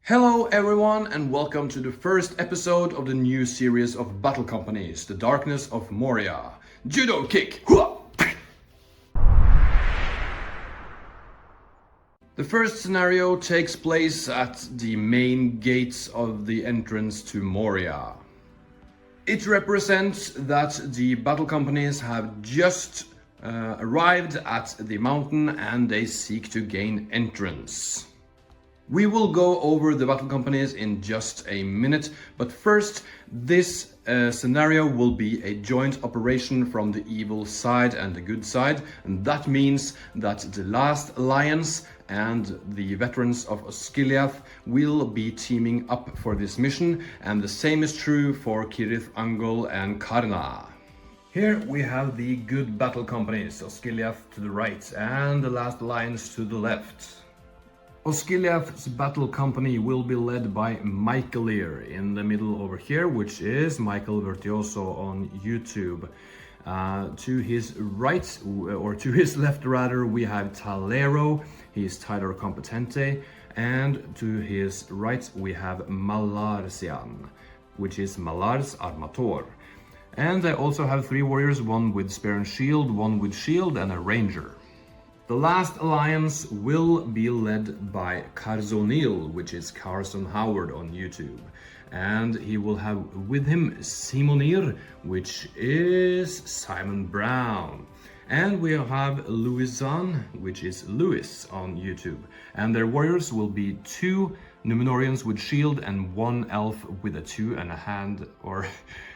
Hello everyone and welcome to the first episode of the new series of battle companies, the Darkness of Moria. Judo kick! Hua! The first scenario takes place at the main gates of the entrance to Moria. It represents that the battle companies have just arrived at the mountain and they seek to gain entrance. We will go over the battle companies in just a minute, but first, this scenario will be a joint operation from the evil side and the good side, and that means that the Last Alliance and the veterans of Osgiliath will be teaming up for this mission, and the same is true for Cirith Ungol and Karna. Here we have the good battle companies, Osgiliath to the right and the Last Alliance to the left. Osgiliath's battle company will be led by Michaelir in the middle over here, which is Michael Virtuoso on YouTube. To his right, or to his left rather, we have Talero, he's Tyler Competente, and to his right we have Malarsian, which is Malars Armator. And I also have three warriors, one with spear and shield, one with shield, and a ranger. The Last Alliance will be led by Carzonil, which is Carson Howard on YouTube. And he will have with him Simonir, which is Simon Brown. And we have Louisan, which is Lewis on YouTube. And their warriors will be two Numenorians with shield and one elf with a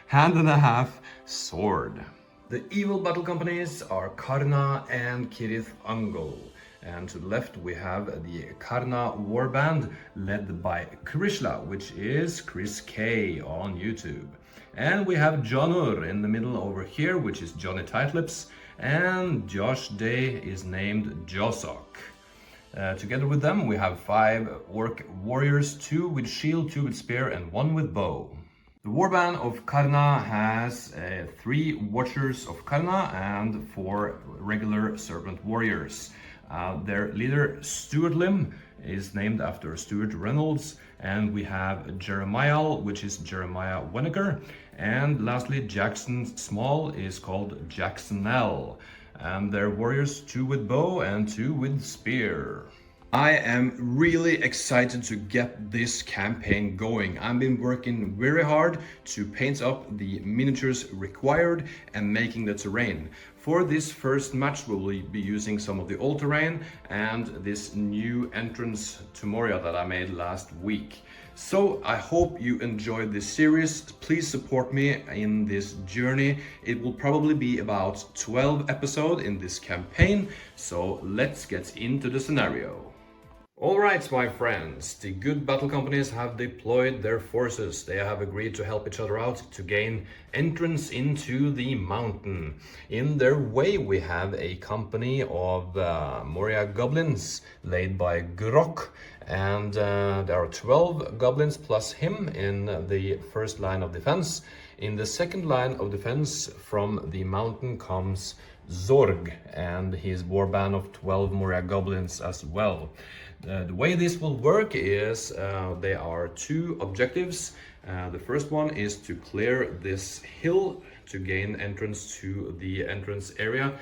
hand and a half sword. The evil battle companies are Karna and Cirith Ungol. And to the left we have the Karna warband led by Krishla, which is Chris K on YouTube. And we have Jonur in the middle over here, which is Johnny Tightlips. And Josh Day is named Josok. Together with them we have 5 orc warriors, 2 with shield, 2 with spear and 1 with bow. The warband of Karna has 3 Watchers of Karna and 4 regular Serpent Warriors. Their leader, Stuart Lim, is named after Stuart Reynolds, and we have Jeremiah, which is Jeremiah Wenneker, and lastly Jackson Small is called Jackson L. And their warriors, 2 with bow and 2 with spear. I am really excited to get this campaign going. I've been working very hard to paint up the miniatures required and making the terrain. For this first match we will be using some of the old terrain and this new entrance to Moria that I made last week. So I hope you enjoyed this series. Please support me in this journey. It will probably be about 12 episodes in this campaign, so let's get into the scenario. Alright, my friends, the good battle companies have deployed their forces. They have agreed to help each other out to gain entrance into the mountain. In their way we have a company of Moria goblins led by Grok, and there are 12 goblins plus him in the first line of defense. In the second line of defense from the mountain comes Zorg and his warband of 12 Moria goblins as well. The way this will work is there are 2 objectives. The first one is to clear this hill to gain entrance to the entrance area.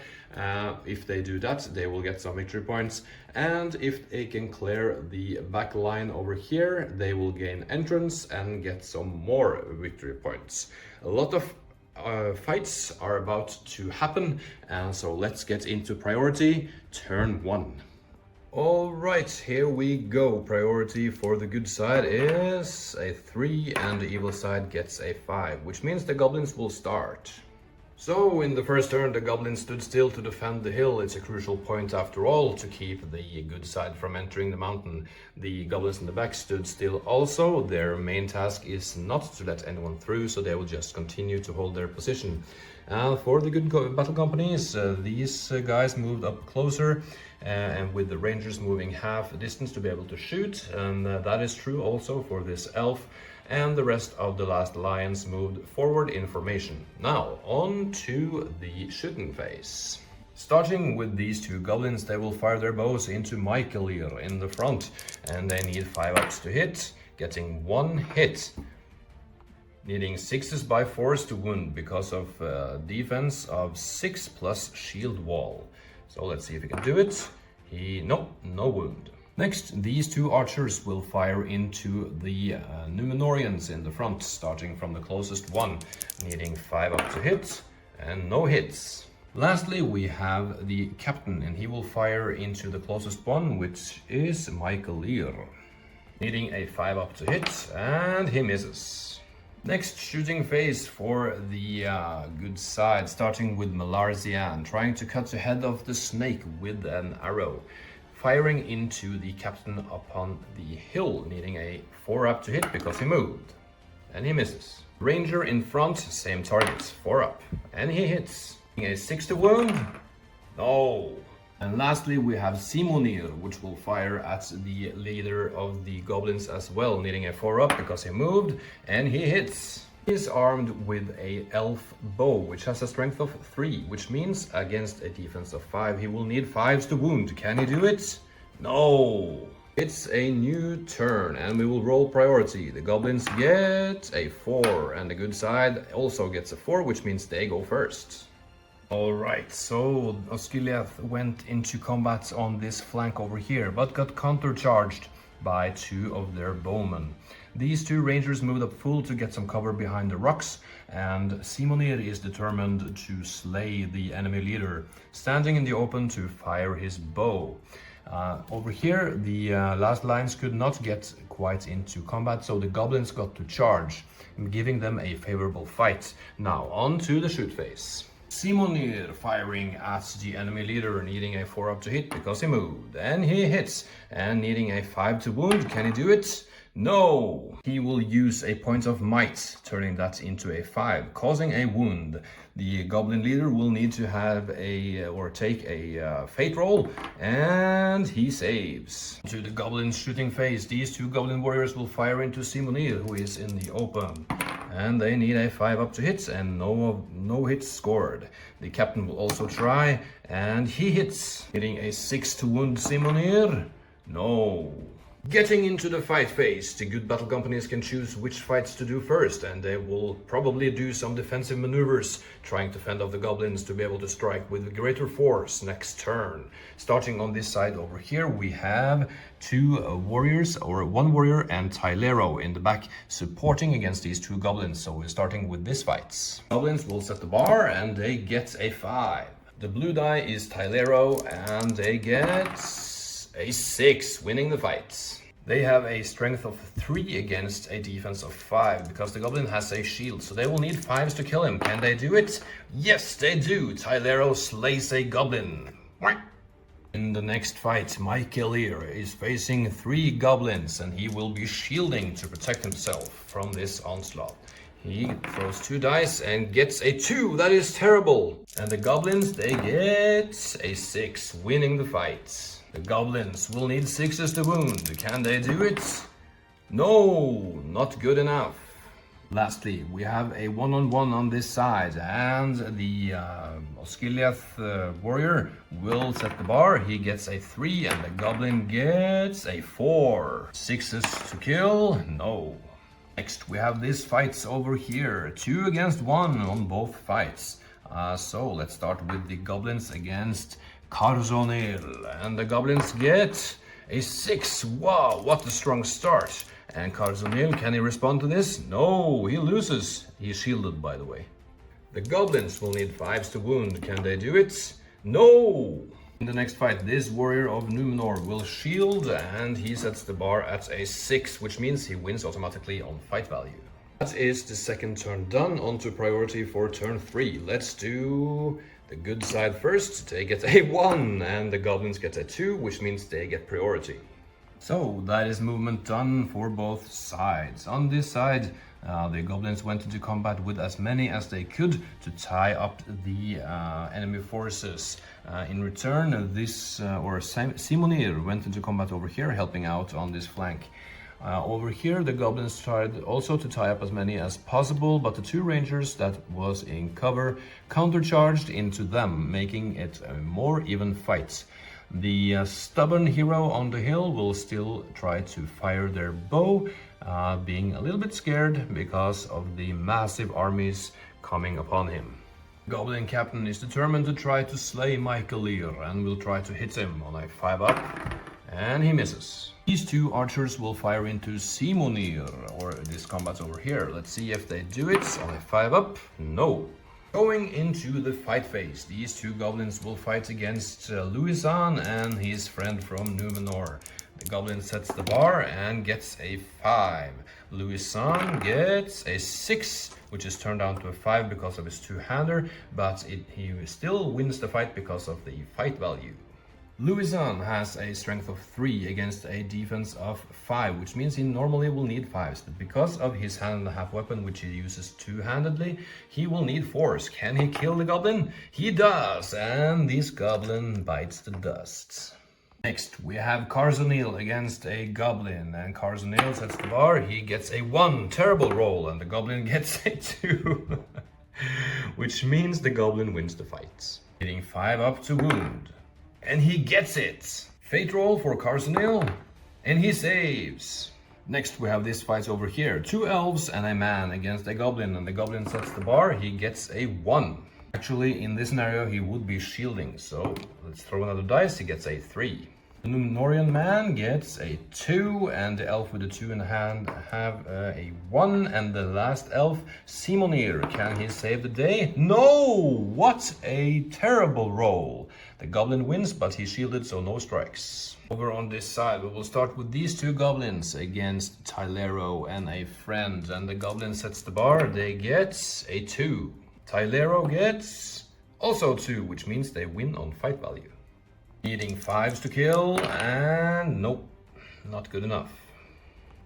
If they do that, they will get some victory points, and if they can clear the back line over here, they will gain entrance and get some more victory points. A lot of fights are about to happen, and so let's get into priority turn 1. Alright, here we go. Priority for the good side is a 3 and the evil side gets a 5, which means the goblins will start. So in the first turn the goblins stood still to defend the hill. It's a crucial point after all to keep the good side from entering the mountain. The goblins in the back stood still also. Their main task is not to let anyone through, so they will just continue to hold their position. For the good battle companies, these guys moved up closer and with the rangers moving half a distance to be able to shoot, and that is true also for this elf, and the rest of the Last Alliance moved forward in formation. Now on to the shooting phase. Starting with these two goblins, they will fire their bows into Michaelir in the front, and they need 5 ups to hit, getting 1 hit. Needing 6s by force to wound because of defense of 6 plus shield wall. So let's see if he can do it. No wound. Next, these two archers will fire into the Numenorians in the front, starting from the closest one, needing 5 up to hit, and no hits. Lastly, we have the captain, and he will fire into the closest one, which is Michaelir, needing a 5 up to hit, and he misses. Next, shooting phase for the good side, starting with Melarzian, trying to cut the head of the snake with an arrow, firing into the captain upon the hill, needing a 4 up to hit because he moved, and he misses. Ranger in front, same target, 4 up, and he hits. A 6 to wound? No. And lastly, we have Simonir, which will fire at the leader of the goblins as well, needing a 4 up because he moved, and he hits. He is armed with a elf bow, which has a strength of 3, which means against a defense of 5, he will need 5s to wound. Can he do it? No. It's a new turn, and we will roll priority. The goblins get a 4, and the good side also gets a 4, which means they go first. Alright, so Osgiliath went into combat on this flank over here, but got countercharged by 2 of their bowmen. These 2 rangers moved up full to get some cover behind the rocks, and Simonir is determined to slay the enemy leader, standing in the open to fire his bow. Over here, the Last Alliance could not get quite into combat, so the goblins got to charge, giving them a favorable fight. Now, on to the shoot phase. Simonir firing at the enemy leader, needing a 4 up to hit because he moved, and he hits, and needing a 5 to wound. Can he do it? No! He will use a point of might, turning that into a 5, causing a wound. The goblin leader will need to have take a fate roll, and he saves. To the goblin shooting phase, these 2 goblin warriors will fire into Simonir, who is in the open. And they need a 5 up to hit, and no hits scored. The captain will also try, and he hits, hitting a 6 to wound Simonir. No. Getting into the fight phase, the good battle companies can choose which fights to do first, and they will probably do some defensive maneuvers, trying to fend off the goblins to be able to strike with greater force next turn. Starting on this side over here, we have 2 warriors, or 1 warrior and Tylero in the back, supporting against these 2 goblins. So we're starting with this fight. Goblins will set the bar, and they get a 5. The blue die is Tylero, and they get a 6, winning the fight. They have a strength of 3 against a defense of 5, because the goblin has a shield, so they will need 5s to kill him. Can they do it? Yes, they do! Tylero slays a goblin. In the next fight, Michaelir is facing 3 goblins, and he will be shielding to protect himself from this onslaught. He throws 2 dice and gets a 2. That is terrible. And the goblins, they get a 6, winning the fight. The goblins will need 6s to wound. Can they do it? No, not good enough. Lastly, we have a 1-on-1 on this side, and the Osgiliath warrior will set the bar. He gets a 3, and the goblin gets a 4. 6s to kill? No. Next, we have these fights over here. 2 against 1 on both fights. So let's start with the goblins against Karzonil, and the goblins get a 6. Wow, what a strong start. And Karzonil, can he respond to this? No, he loses. He's shielded, by the way. The goblins will need 5s to wound. Can they do it? No. In the next fight, this warrior of Numenor will shield, and he sets the bar at a 6, which means he wins automatically on fight value. That is the second turn done. On to priority for turn 3. Let's do the good side first. They get a 1, and the goblins get a 2, which means they get priority. So that is movement done for both sides. On this side, the goblins went into combat with as many as they could to tie up the enemy forces. In return, Simonir went into combat over here, helping out on this flank. Over here, the goblins tried also to tie up as many as possible, but the two rangers that was in cover countercharged into them, making it a more even fight. The stubborn hero on the hill will still try to fire their bow, being a little bit scared because of the massive armies coming upon him. Goblin captain is determined to try to slay Michael Lear and will try to hit him on a 5-up, and he misses. These two archers will fire into Simonir, or this combat's over here. Let's see if they do it on a 5-up. No. Going into the fight phase, these two goblins will fight against Louisan and his friend from Numenor. The goblin sets the bar and gets a 5. Louisan gets a 6, which is turned down to a 5 because of his two-hander, but he still wins the fight because of the fight value. Louisan has a strength of 3 against a defense of 5, which means he normally will need 5s, but because of his hand-and-a-half weapon, which he uses two-handedly, he will need 4s. Can he kill the goblin? He does, and this goblin bites the dust. Next, we have Carzonil against a goblin, and Carzonil sets the bar. He gets a 1, terrible roll, and the goblin gets a 2, which means the goblin wins the fight, hitting 5 up to wound. And he gets it! Fate roll for Carzonil, and he saves. Next we have this fight over here. 2 elves and a man against a goblin, and the goblin sets the bar. He gets a 1. Actually, in this scenario, he would be shielding, so let's throw another dice. He gets a 3. The Numenorian man gets a 2, and the elf with a 2 in hand have a 1, and the last elf, Simonir, can he save the day? No! What a terrible roll! The goblin wins, but he's shielded, so no strikes. Over on this side, we will start with these two goblins against Tylero and a friend, and the goblin sets the bar. They get a 2. Tylero gets also 2, which means they win on fight value. Needing 5s to kill, and nope, not good enough.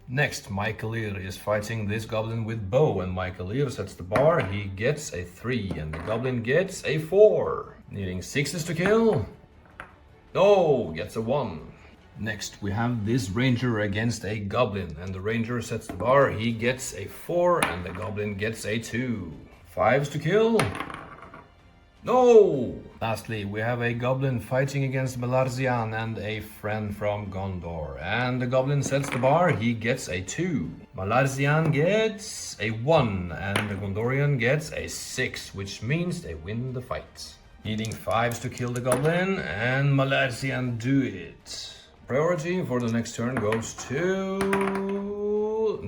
Next, Michael Lear is fighting this goblin with bow, and Michael Lear sets the bar. He gets a 3, and the goblin gets a 4. Needing 6s to kill. No, gets a 1. Next, we have this ranger against a goblin, and the ranger sets the bar. He gets a 4, and the goblin gets a 2. 5s to kill. No! Lastly, we have a goblin fighting against Malarzian and a friend from Gondor. And the goblin sets the bar. He gets a 2. Malarzian gets a 1, and the Gondorian gets a 6, which means they win the fight. Needing 5s to kill the goblin, and Malarzian do it. Priority for the next turn goes to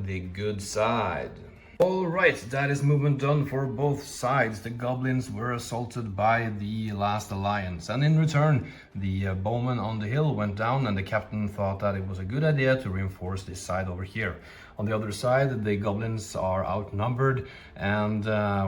the good side. Alright, that is movement done for both sides. The goblins were assaulted by the Last Alliance, and in return, the bowman on the hill went down, and the captain thought that it was a good idea to reinforce this side over here. On the other side, the goblins are outnumbered, and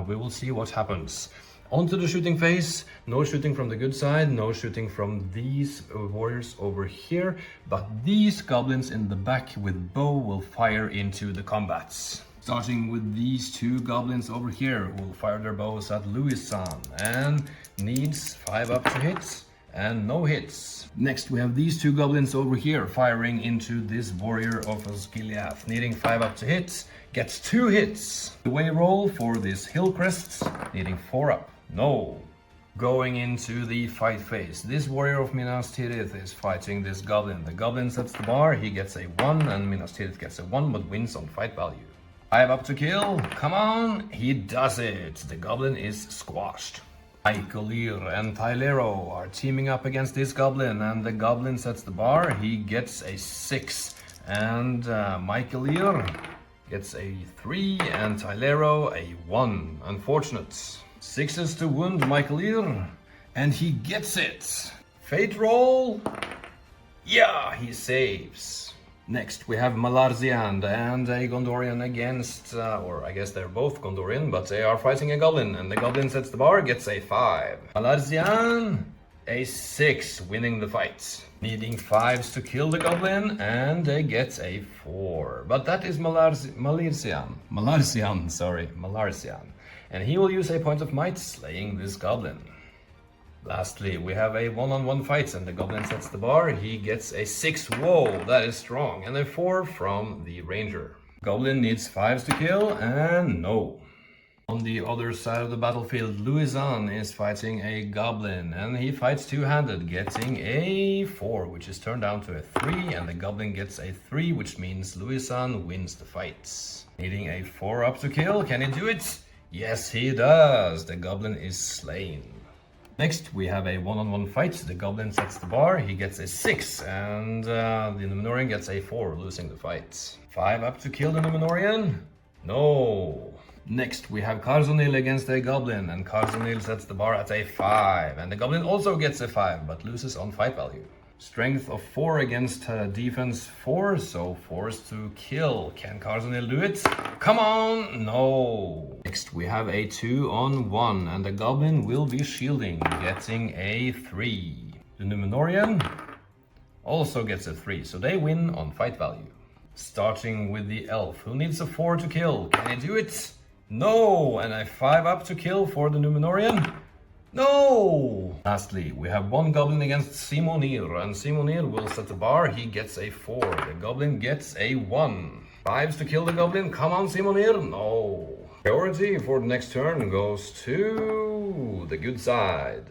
we will see what happens. Onto the shooting phase. No shooting from the good side, no shooting from these warriors over here, but these goblins in the back with bow will fire into the combats. Starting with these two goblins over here, who will fire their bows at Louisan, and needs 5 up to hit, and no hits. Next we have these two goblins over here, firing into this warrior of Osgiliath, needing 5 up to hit, gets 2 hits. The way roll for this hill crest, needing 4 up, no. Going into the fight phase, this warrior of Minas Tirith is fighting this goblin. The goblin sets the bar, he gets a 1, and Minas Tirith gets a 1, but wins on fight value. 5 up to kill, come on, he does it. The goblin is squashed. Michael Lear and Tylero are teaming up against this goblin, and the goblin sets the bar. He gets a 6, and Michael Lear gets a 3, and Tylero a 1. Unfortunate. 6s to wound Michael Lear, and he gets it. Fate roll. Yeah, he saves. Next, we have Malarzian and a Gondorian against, or I guess they're both Gondorian, but they are fighting a goblin, and the goblin sets the bar, gets a 5. Malarzian, a 6, winning the fight. Needing 5s to kill the goblin, and they get a 4. But that is Malarzian, and he will use a point of might, slaying this goblin. Lastly, we have a one-on-one fight, and the goblin sets the bar. He gets a 6. Whoa, that is strong. And a 4 from the ranger. Goblin needs 5s to kill, and no. On the other side of the battlefield, Louison is fighting a goblin, and he fights two-handed, getting a 4, which is turned down to a 3, and the goblin gets a 3, which means Louison wins the fight. Needing a 4 up to kill, can he do it? Yes, he does. The goblin is slain. Next, we have a one-on-one fight. The goblin sets the bar, he gets a 6, and the Numenorian gets a 4, losing the fight. 5 up to kill the Numenorian? No. Next, we have Karzonil against a goblin, and Karzonil sets the bar at a 5, and the goblin also gets a 5, but loses on fight value. Strength of 4 against defense 4, so forced to kill. Can Karzonil do it? Come on! No! Next, we have a 2-on-1, and the goblin will be shielding, getting a 3. The Numenorian also gets a 3, so they win on fight value. Starting with the elf, who needs a 4 to kill. Can he do it? No! And a 5 up to kill for the Numenorian? No! Lastly, we have one goblin against Simonir, and Simonir will set the bar. He gets a 4. The goblin gets a 1. 5s to kill the goblin. Come on, Simonir. No. Priority for the next turn goes to the good side.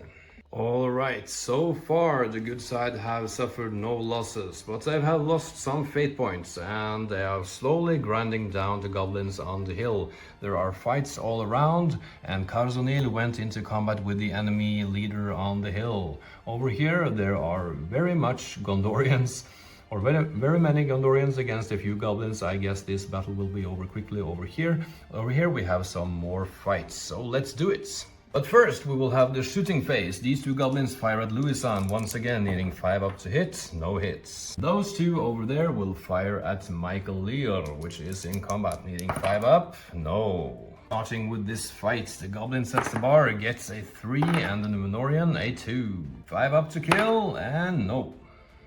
Alright, so far the good side have suffered no losses, but they have lost some fate points, and they are slowly grinding down the goblins on the hill. There are fights all around, and Karzonil went into combat with the enemy leader on the hill. Over here there are very much Gondorians, or very many Gondorians against a few goblins. I guess this battle will be over quickly over here. Over here we have some more fights, so let's do it. But first, we will have the shooting phase. These two goblins fire at Louison, once again needing 5 up to hit, no hits. Those two over there will fire at Michael Lear, which is in combat, needing 5 up, no. Starting with this fight, the goblin sets the bar, gets a 3, and the Numenorian a 2. 5 up to kill, and no.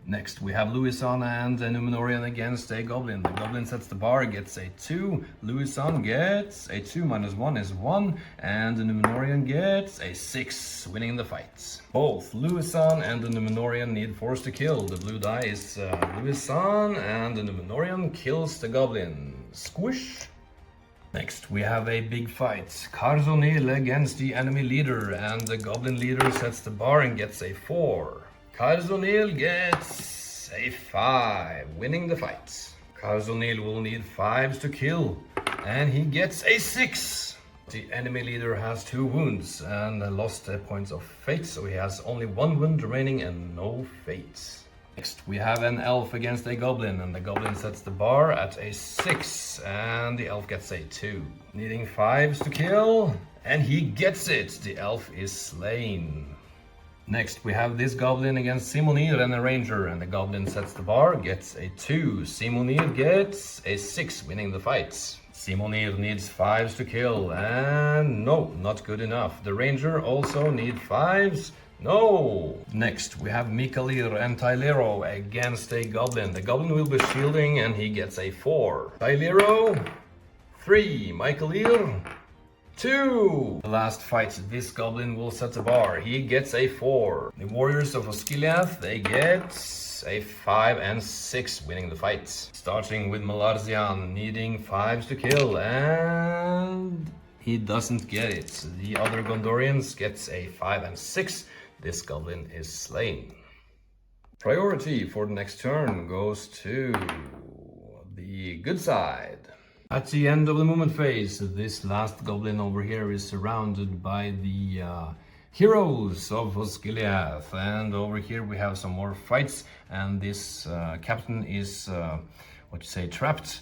Next, we have Louison and a Numenorian against a goblin. The goblin sets the bar, gets a 2. Louison gets a 2 minus 1 is 1. And the Numenorian gets a 6, winning the fight. Both Louison and the Numenorian need 4s to kill. The blue die is Louison, and the Numenorian kills the goblin. Squish! Next, we have a big fight. Karzonil against the enemy leader, and the goblin leader sets the bar and gets a 4. Karzonil gets a 5, winning the fight. Karzonil will need 5s to kill, and he gets a 6. The enemy leader has 2 wounds and lost points of fate, so he has only 1 wound remaining and no fate. Next, we have an elf against a goblin, and the goblin sets the bar at a 6, and the elf gets a 2. Needing 5s to kill, and he gets it. The elf is slain. Next, we have this goblin against Simonir and a ranger, and the goblin sets the bar, gets a 2. Simonir gets a 6, winning the fight. Simonir needs 5s to kill, and no, not good enough. The ranger also needs 5s. No! Next, we have Mikalir and Tylero against a goblin. The goblin will be shielding, and he gets a 4. Tylero, 3. Mikalir, 2! The last fight, this goblin will set the bar. He gets a 4. The warriors of Osgiliath, they get a 5 and 6, winning the fight. Starting with Malarzian, needing 5s to kill, and he doesn't get it. The other Gondorians gets a 5 and 6. This goblin is slain. Priority for the next turn goes to the good side. At the end of the movement phase, this last goblin over here is surrounded by the heroes of Osgiliath, and over here we have some more fights, and this captain is trapped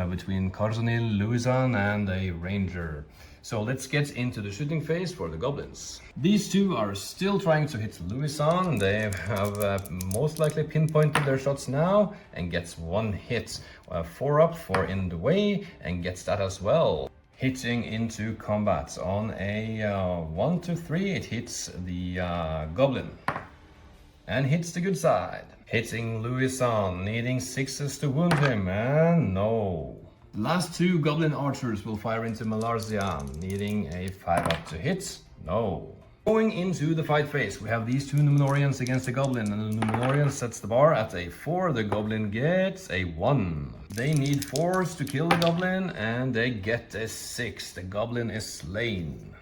between Karzonil, Louison, and a ranger. So let's get into the shooting phase for the goblins. These two are still trying to hit Louison. They have most likely pinpointed their shots now and gets 1 hit. 4 up, 4 in the way, and gets that as well. Hitting into combat on a 1 to 3, it hits the goblin and hits the good side. Hitting Louison, needing 6s to wound him, and no. The last 2 goblin archers will fire into Malarzian, needing a 5 up to hit. No. Going into the fight phase, we have these two Numenorians against the Goblin, and the Numenorian sets the bar at a 4, the Goblin gets a 1. They need 4s to kill the Goblin, and they get a 6. The Goblin is slain.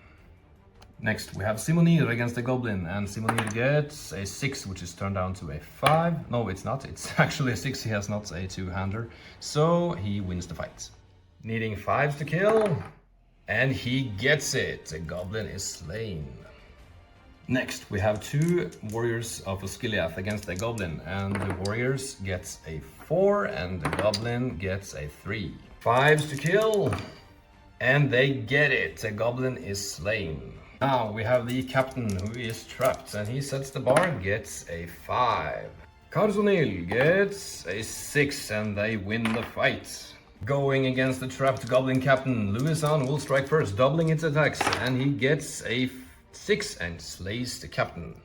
Next, we have Simonir against the Goblin, and Simonir gets a 6, which is turned down to a 5. No, it's not. It's actually a 6. He has not a 2-hander, so he wins the fight. Needing 5s to kill, and he gets it. The Goblin is slain. Next, we have two Warriors of Osgiliath against the Goblin, and the Warriors gets a 4 and the Goblin gets a 3. 5s to kill, and they get it. The Goblin is slain. Now we have the Captain who is trapped, and he sets the bar and gets a 5. Carsonil gets a 6 and they win the fight. Going against the trapped Goblin Captain, Louisan will strike first, doubling its attacks, and he gets a 6 and slays the Captain.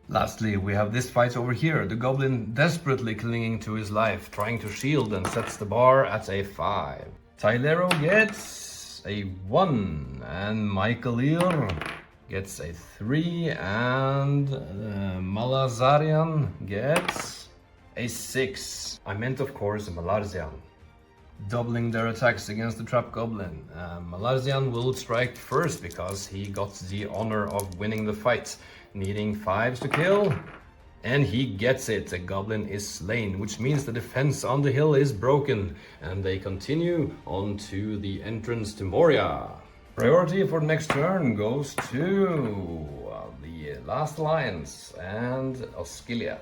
Lastly, we have this fight over here, the Goblin desperately clinging to his life, trying to shield, and sets the bar at a 5. Tylero gets a 1, and Michaelir gets a 3, and Malazarian gets a 6. I meant, of course, Malazarian. Doubling their attacks against the Trap Goblin. Malazarian will strike first because he got the honor of winning the fight, needing 5s to kill, and he gets it. The Goblin is slain, which means the defense on the hill is broken, and they continue on to the entrance to Moria. Priority for the next turn goes to the Last Alliance and Osgiliath.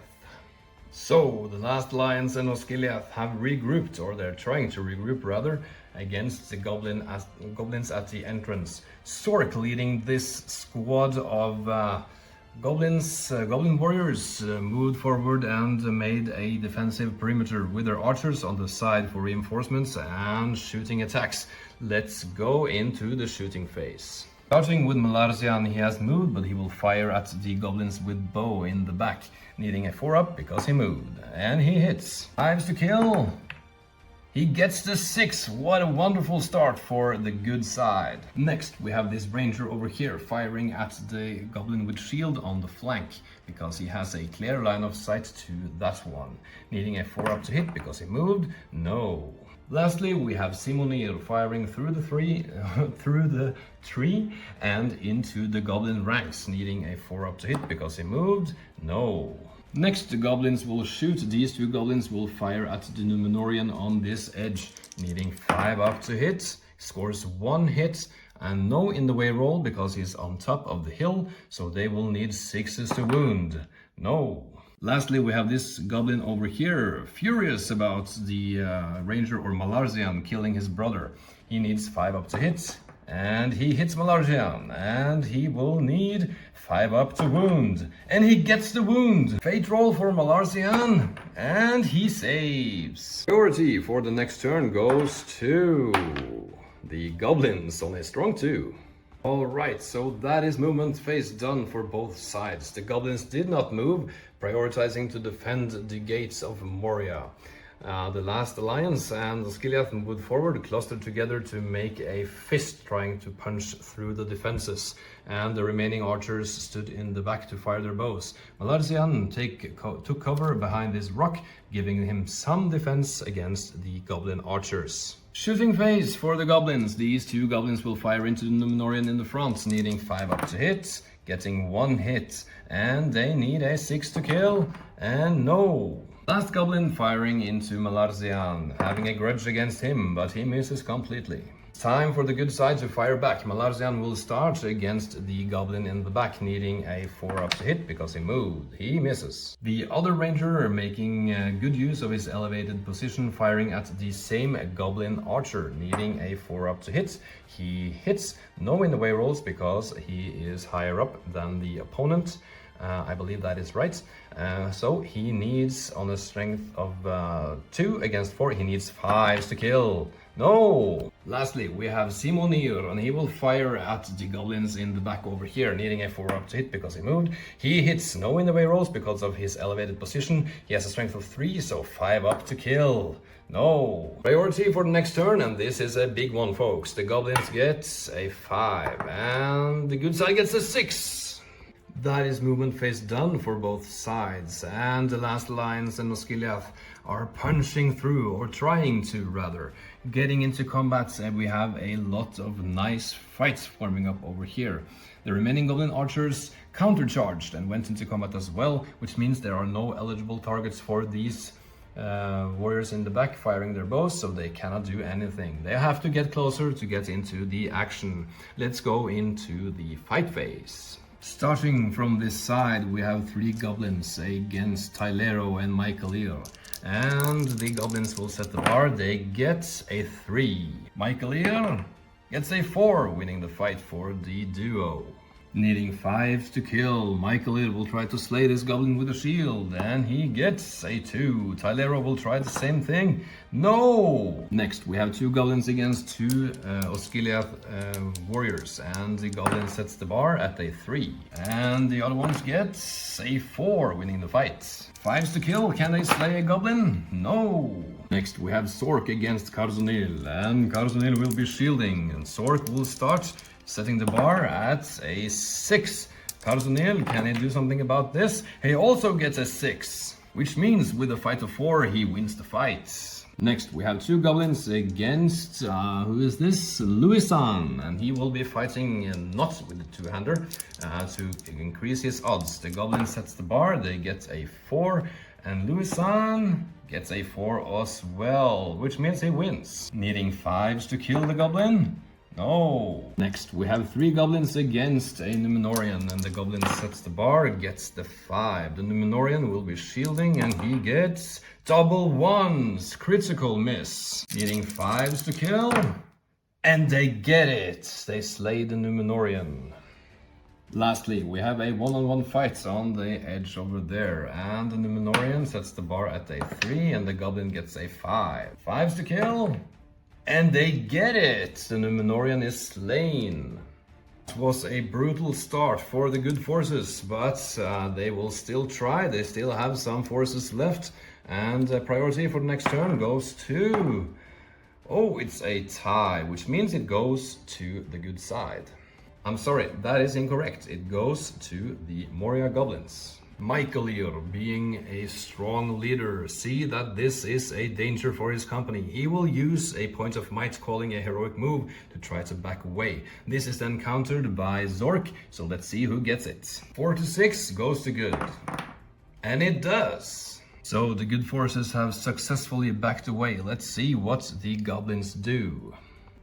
So, the Last Alliance and Osgiliath have regrouped, or they're trying to regroup rather, against the goblins at the entrance. Sork leading this squad of goblin warriors moved forward and made a defensive perimeter with their archers on the side for reinforcements and shooting attacks. Let's go into the shooting phase. Starting with Malazarian, he has moved, but he will fire at the goblins with bow in the back, needing a 4-up because he moved. And he hits. 5s to kill. He gets the 6. What a wonderful start for the good side. Next, we have this ranger over here firing at the goblin with shield on the flank, because he has a clear line of sight to that one. Needing a 4-up to hit because he moved. No. Lastly, we have Simonir firing through the tree and into the goblin ranks, needing a 4-up to hit because he moved. No. Next, the goblins will shoot. These two goblins will fire at the Numenorian on this edge, needing 5-up to hit. Scores 1 hit and no in the way roll because he's on top of the hill, so they will need 6s to wound. No. Lastly, we have this goblin over here, furious about the ranger or Malazarian killing his brother. He needs 5-up to hit, and he hits Malazarian, and he will need 5-up to wound, and he gets the wound. Fate roll for Malazarian, and he saves. Priority for the next turn goes to the goblins on a strong 2. Alright, so that is movement phase done for both sides. The goblins did not move, prioritizing to defend the gates of Moria. The Last Alliance and Osgiliath moved forward, clustered together to make a fist, trying to punch through the defenses. And the remaining archers stood in the back to fire their bows. Malazarian took cover behind this rock, giving him some defense against the goblin archers. Shooting phase for the goblins. These two goblins will fire into the Numenorian in the front, needing 5-up to hit, getting 1 hit, and they need a 6 to kill, and no. Last goblin firing into Malazarian, having a grudge against him, but he misses completely. Time for the good side to fire back. Malazarian will start against the goblin in the back, needing a 4-up to hit because he moved. He misses. The other ranger making good use of his elevated position, firing at the same goblin archer, needing a 4-up to hit. He hits, no in the way rolls because he is higher up than the opponent. I believe that is right. So he needs, on a strength of 2 against 4, he needs 5s to kill. No! Lastly, we have Simonir, and he will fire at the goblins in the back over here, needing a 4-up to hit because he moved. He hits, no in the way rolls because of his elevated position. He has a strength of 3, so 5-up to kill. No. Priority for the next turn, and this is a big one, folks. The goblins get a 5, and the good side gets a 6. That is movement phase done for both sides, and the Last Alliance and Osgiliath are punching through, or trying to rather, getting into combat, and we have a lot of nice fights forming up over here. The remaining goblin archers countercharged and went into combat as well, which means there are no eligible targets for these warriors in the back firing their bows, so they cannot do anything. They have to get closer to get into the action. Let's go into the fight phase. Starting from this side, we have 3 goblins against Tylero and Michaelir. And the goblins will set the bar. They get a 3. Michaelir gets a 4, winning the fight for the duo. Needing 5 to kill, Michaelir will try to slay this goblin with a shield, and he gets a 2. Tylero will try the same thing. No! Next, we have 2 goblins against 2 Osgiliath warriors, and the goblin sets the bar at a 3. And the other ones get a 4, winning the fight. 5s to kill, can they slay a goblin? No! Next, we have Sork against Karzunil, and Karzunil will be shielding, and Sork will start setting the bar at a 6. Karzunil, can he do something about this? He also gets a 6, which means with a fight of 4, he wins the fight. Next, we have 2 goblins against, who is this? Luisan, and he will be fighting not with the 2-hander to increase his odds. The goblin sets the bar, they get a 4, and Luisan gets a 4 as well, which means he wins. Needing 5s to kill the goblin? No. Next, we have 3 goblins against a Numenorian, and the goblin sets the bar, gets the 5. The Numenorian will be shielding, and he gets double 1s, critical miss. Needing 5s to kill, and they get it. They slay the Numenorian. Lastly, we have a one-on-one fight on the edge over there, and the Numenorian sets the bar at a 3, and the goblin gets a 5. 5s to kill, and they get it! The Numenorian is slain. It was a brutal start for the good forces, but they will still try. They still have some forces left, and priority for the next turn goes to... Oh, it's a tie, which means it goes to the good side. I'm sorry, that is incorrect. It goes to the Moria goblins. Michaelir, being a strong leader, see that this is a danger for his company. He will use a point of might, calling a heroic move to try to back away. This is then countered by Zork, so let's see who gets it. 4 to 6 goes to good. And it does. So the good forces have successfully backed away. Let's see what the goblins do.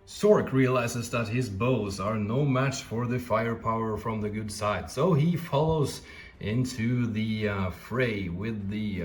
Zork realizes that his bows are no match for the firepower from the good side, so he follows into the fray with the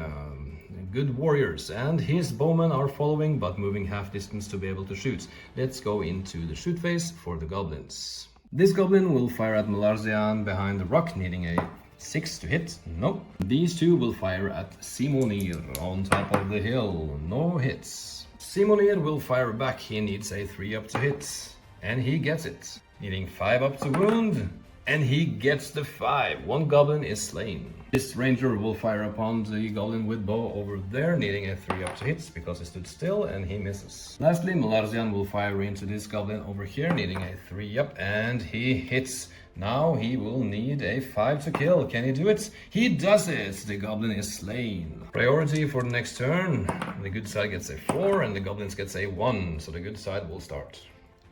good warriors, and his bowmen are following but moving half distance to be able to shoot. Let's go into the shoot phase for the goblins. This goblin will fire at Malarzian behind the rock, needing a 6 to hit. Nope. These 2 will fire at Simonir on top of the hill. No hits. Simonir will fire back. He needs a 3 up to hit, and he gets it. Needing 5 up to wound, and he gets the 5. 1 goblin is slain. This ranger will fire upon the goblin with bow over there, needing a 3 up to hit because he stood still, and he misses. Lastly, Malarzian will fire into this goblin over here, needing a 3 up, and he hits. Now he will need a 5 to kill. Can he do it? He does it! The goblin is slain. Priority for the next turn. The good side gets a 4, and the goblins gets a 1, so the good side will start.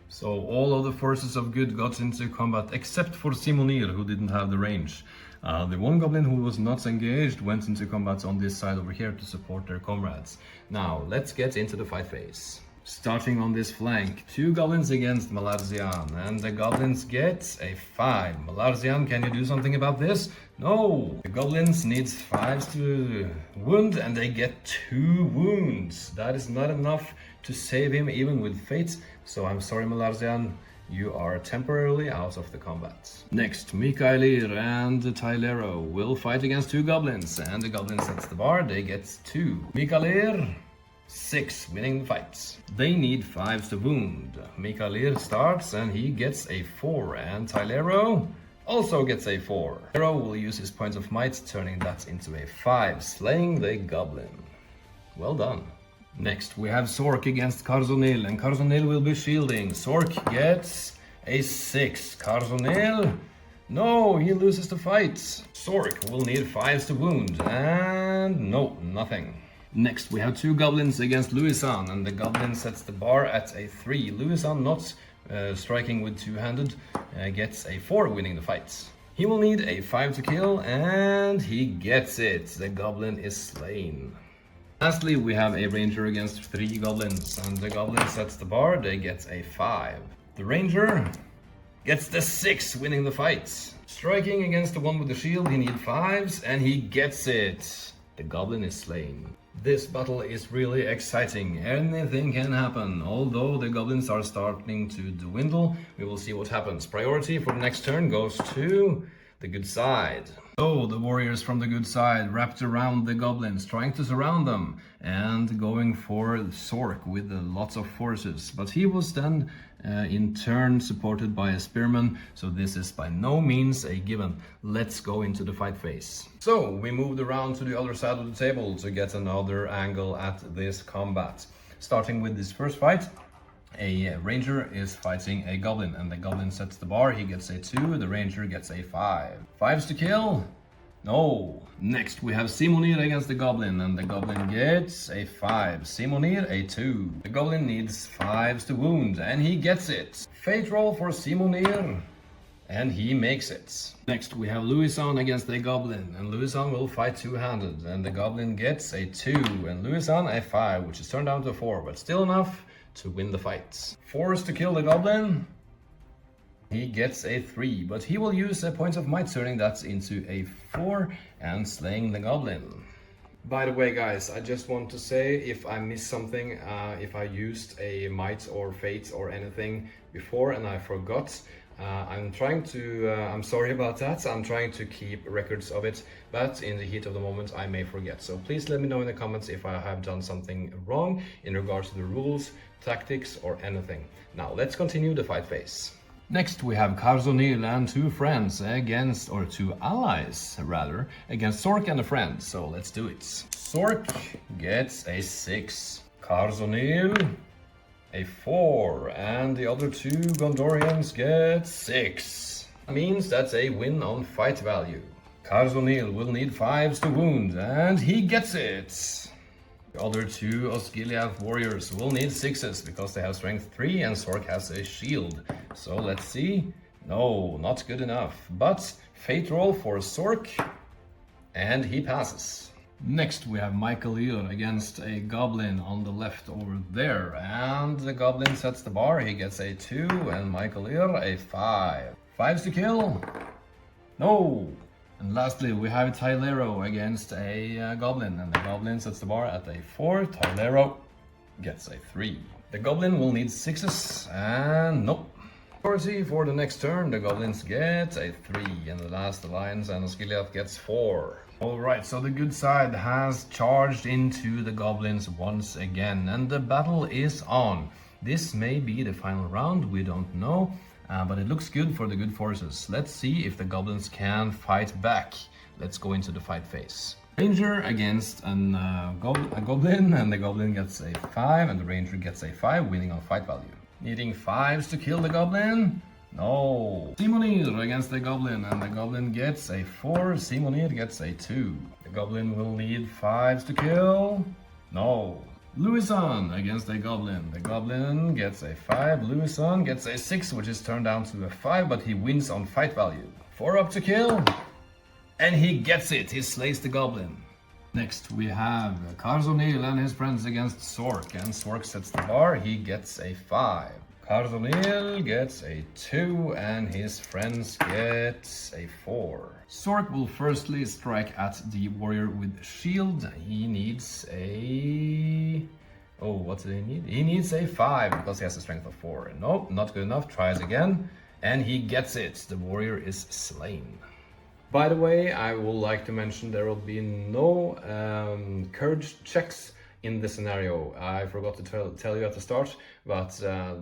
So all of the forces of good got into combat except for Simonir, who didn't have the range. The 1 goblin who was not engaged went into combat on this side over here to support their comrades. Now let's get into the fight phase. Starting on this flank, 2 goblins against Malarzian, and the goblins get a 5. Malarzian, can you do something about this? No! The goblins needs 5s to wound, and they get 2 wounds. That is not enough to save him even with fate, so I'm sorry Malarzian, you are temporarily out of the combat. Next, Michaelir and Tylero will fight against 2 goblins, and the goblin sets the bar, they get 2. Michaelir, 6, winning the fight. They need 5s to wound. Michaelir starts and he gets a 4, and Tylero also gets a 4. Tylero will use his points of might, turning that into a 5, slaying the goblin. Well done. Next we have Sork against Karzonil, and Karzonil will be shielding. Sork gets a 6. Karzonil, no, he loses the fight. Sork will need 5s to wound, and no, nothing. Next we have 2 goblins against Louisan, and the goblin sets the bar at a 3. Louisan, not striking with two-handed, gets a 4, winning the fight. He will need a 5 to kill, and he gets it. The goblin is slain. Lastly, we have a ranger against 3 goblins, and the goblin sets the bar, they get a 5. The ranger gets the 6, winning the fight. Striking against the one with the shield, he needs 5s, and he gets it. The goblin is slain. This battle is really exciting. Anything can happen. Although the goblins are starting to dwindle, we will see what happens. Priority for the next turn goes to the good side. So the warriors from the good side wrapped around the goblins, trying to surround them, and going for Sork with lots of forces. But he was then in turn supported by a spearman, so this is by no means a given. Let's go into the fight phase. So we moved around to the other side of the table to get another angle at this combat. Starting with this first fight, a ranger is fighting a goblin, and the goblin sets the bar, he gets a 2, the ranger gets a 5. 5s to kill? No. Next we have Simonir against the goblin, and the goblin gets a 5. Simonir a 2. The goblin needs 5s to wound, and he gets it. Fate roll for Simonir, and he makes it. Next we have Louisan against the goblin, and Louisan will fight two-handed, and the goblin gets a 2, and Louisan a 5, which is turned down to 4, but still enough to win the fight. 4s to kill the goblin. He gets a 3, but he will use a point of might, turning that into a 4 and slaying the goblin. By the way, guys, I just want to say, if I missed something, if I used a might or fate or anything before and I forgot, I'm sorry about that. I'm trying to keep records of it, but in the heat of the moment I may forget. So please let me know in the comments if I have done something wrong in regards to the rules, tactics or anything. Now let's continue the fight phase. Next we have Karzonil and 2 friends against, or 2 allies rather, against Sork and a friend. So let's do it. Sork gets a 6. Karzonil a 4, and the other 2 Gondorians get 6. That means that's a win on fight value. Karzonil will need 5s to wound, and he gets it. The other 2 Osgiliath warriors will need 6s because they have strength 3 and Sork has a shield. So let's see. No, not good enough. But fate roll for Sork, and he passes. Next we have Michaelir against a goblin on the left over there, and the goblin sets the bar, he gets a 2, and Michaelir a 5. 5s to kill? No! And lastly we have Tylero against a goblin, and the goblin sets the bar at a 4, Tylero gets a 3. The goblin will need 6s, and nope. Priority for the next turn, the goblins get a 3, and the Last Alliance and Osgiliath gets 4. Alright, so the good side has charged into the goblins once again, and the battle is on. This may be the final round, we don't know, but it looks good for the good forces. Let's see if the goblins can fight back. Let's go into the fight phase. Ranger against a goblin, and the goblin gets a 5, and the ranger gets a 5, winning on fight value. Needing 5s to kill the goblin? No. Simonir against the goblin, and the goblin gets a 4, Simonir gets a 2. The goblin will need 5s to kill? No. Louisan against the goblin gets a 5, Louisan gets a 6, which is turned down to a 5, but he wins on fight value. 4 up to kill, and he gets it, he slays the goblin. Next we have Karzonil and his friends against Sork, and Sork sets the bar, he gets a 5. Karzonil gets a 2, and his friends get a 4. Sork will firstly strike at the warrior with shield. He needs a... oh, what did he need? He needs a 5 because he has a strength of 4. Nope, not good enough. Tries again, and he gets it. The warrior is slain. By the way, I would like to mention there will be no courage checks in this scenario. I forgot to tell you at the start, but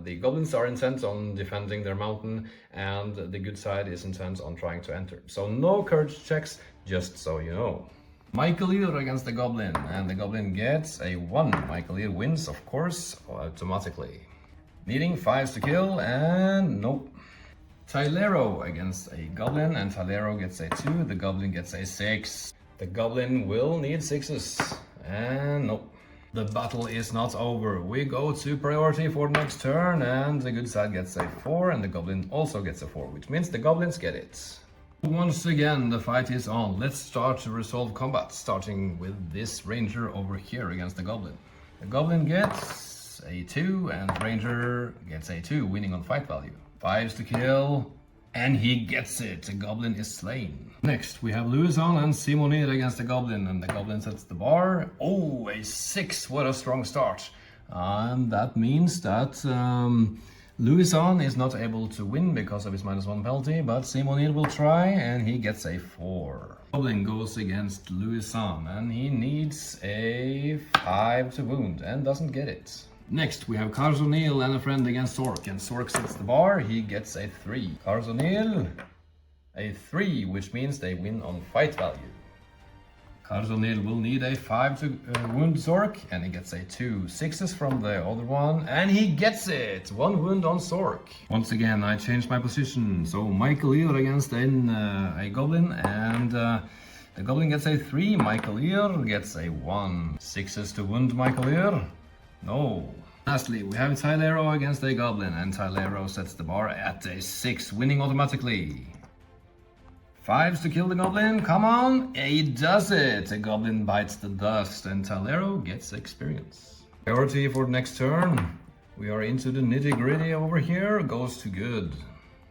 the goblins are intent on defending their mountain, and the good side is intent on trying to enter. So no courage checks, just so you know. Michaelir against the Goblin, and the Goblin gets a 1. Michaelir wins, of course, automatically. Needing 5s to kill, and nope. Tylero against a Goblin, and Tylero gets a 2, the Goblin gets a 6. The Goblin will need 6s, and nope. The battle is not over. We go to priority for the next turn, and the good side gets a 4, and the Goblin also gets a 4, which means the Goblins get it. Once again, the fight is on. Let's start to resolve combat, starting with this Ranger over here against the Goblin. The Goblin gets a 2, and the Ranger gets a 2, winning on fight value. 5s to kill, and he gets it. The Goblin is slain. Next, we have Louison and Simonir against the Goblin, and the Goblin sets the bar. Oh, a 6, what a strong start. And that means that Louison is not able to win because of his -1 penalty, but Simonir will try, and he gets a 4. Goblin goes against Louison, and he needs a 5 to wound, and doesn't get it. Next, we have Carzonil and a friend against Sork, and Sork sets the bar, he gets a 3. Carzonil, a 3, which means they win on fight value. Carzonil will need a 5 to wound Sork, and he gets a 2. 6s from the other one, and he gets it! 1 wound on Sork. Once again, I changed my position, so Michaelir against a Goblin, and the Goblin gets a 3, Michaelir gets a 1. 6s to wound Michaelir. No. Lastly, we have Tylero against a Goblin, and Tylero sets the bar at a 6, winning automatically. 5s to kill the Goblin, come on, he does it! The Goblin bites the dust, and Tylero gets experience. Priority for the next turn. We are into the nitty-gritty over here, goes to good.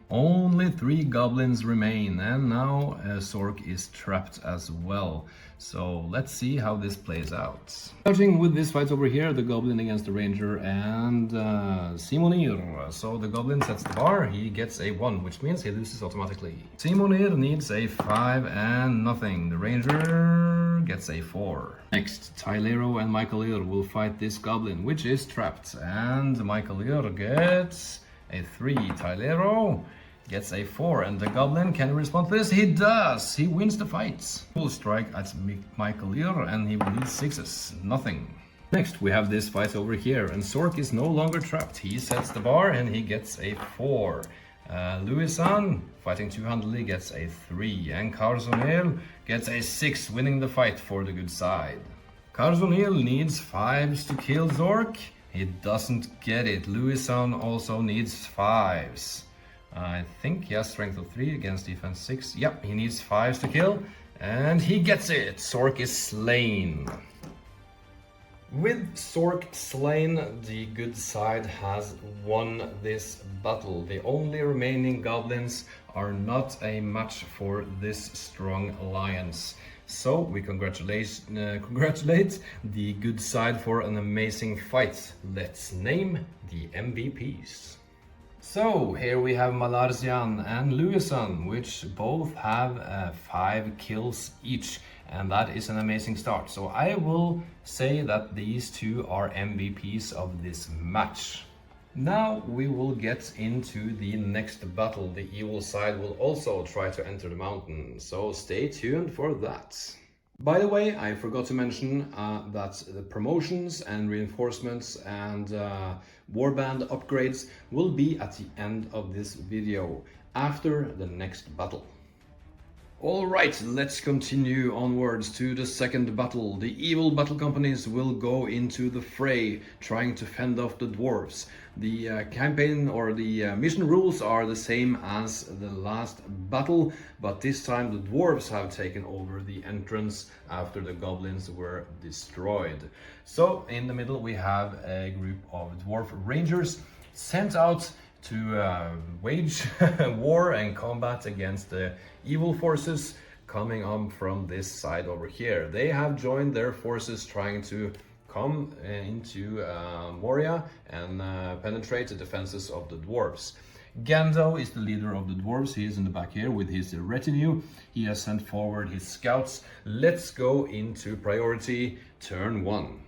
Only 3 Goblins remain, and now Sork is trapped as well. So let's see how this plays out. Starting with this fight over here, the Goblin against the Ranger and Simonir. So the Goblin sets the bar, he gets a 1, which means he loses automatically. Simonir needs a 5 and nothing. The Ranger gets a 4. Next, Tylero and Michaelir will fight this Goblin, which is trapped. And Michaelir gets a 3. Tylero gets a 4, and the Goblin can respond to this. He does! He wins the fight. Full strike at Michaelir, and he will need 6s. Nothing. Next, we have this fight over here, and Sork is no longer trapped. He sets the bar, and he gets a 4. Louison, fighting two-handedly, gets a 3, and Carzonil gets a 6, winning the fight for the good side. Carzonil needs 5s to kill Sork. He doesn't get it. Louison also needs 5s. I think he has strength of 3 against defense 6. Yep, he needs 5s to kill, and he gets it. Sork is slain. With Sork slain, the good side has won this battle. The only remaining Goblins are not a match for this strong alliance. So we congratulate the good side for an amazing fight. Let's name the MVPs. So here we have Malarzian and Louison, which both have 5 kills each, and that is an amazing start. So I will say that these two are MVPs of this match. Now we will get into the next battle. The evil side will also try to enter the mountain, so stay tuned for that. By the way, I forgot to mention that the promotions and reinforcements and warband upgrades will be at the end of this video, after the next battle. Alright, let's continue onwards to the second battle. The evil battle companies will go into the fray, trying to fend off the dwarves. The campaign or the mission rules are the same as the last battle, but this time the dwarves have taken over the entrance after the goblins were destroyed. So in the middle we have a group of dwarf rangers sent out to wage war and combat against the evil forces coming up from this side over here. They have joined their forces trying to come into Moria and penetrate the defenses of the dwarves. Gando is the leader of the dwarves. He is in the back here with his retinue. He has sent forward his scouts. Let's go into priority turn 1.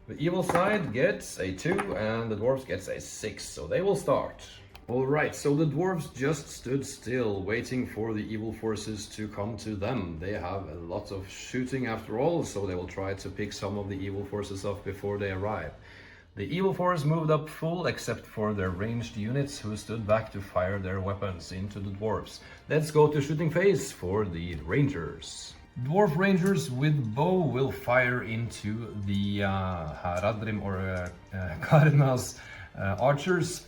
The evil side gets a 2 and the dwarves gets a 6, so they will start. Alright, so the dwarves just stood still, waiting for the evil forces to come to them. They have a lot of shooting after all, so they will try to pick some of the evil forces off before they arrive. The evil force moved up full, except for their ranged units, who stood back to fire their weapons into the dwarves. Let's go to shooting phase for the rangers. Dwarf rangers with bow will fire into the Haradrim or Karna's archers,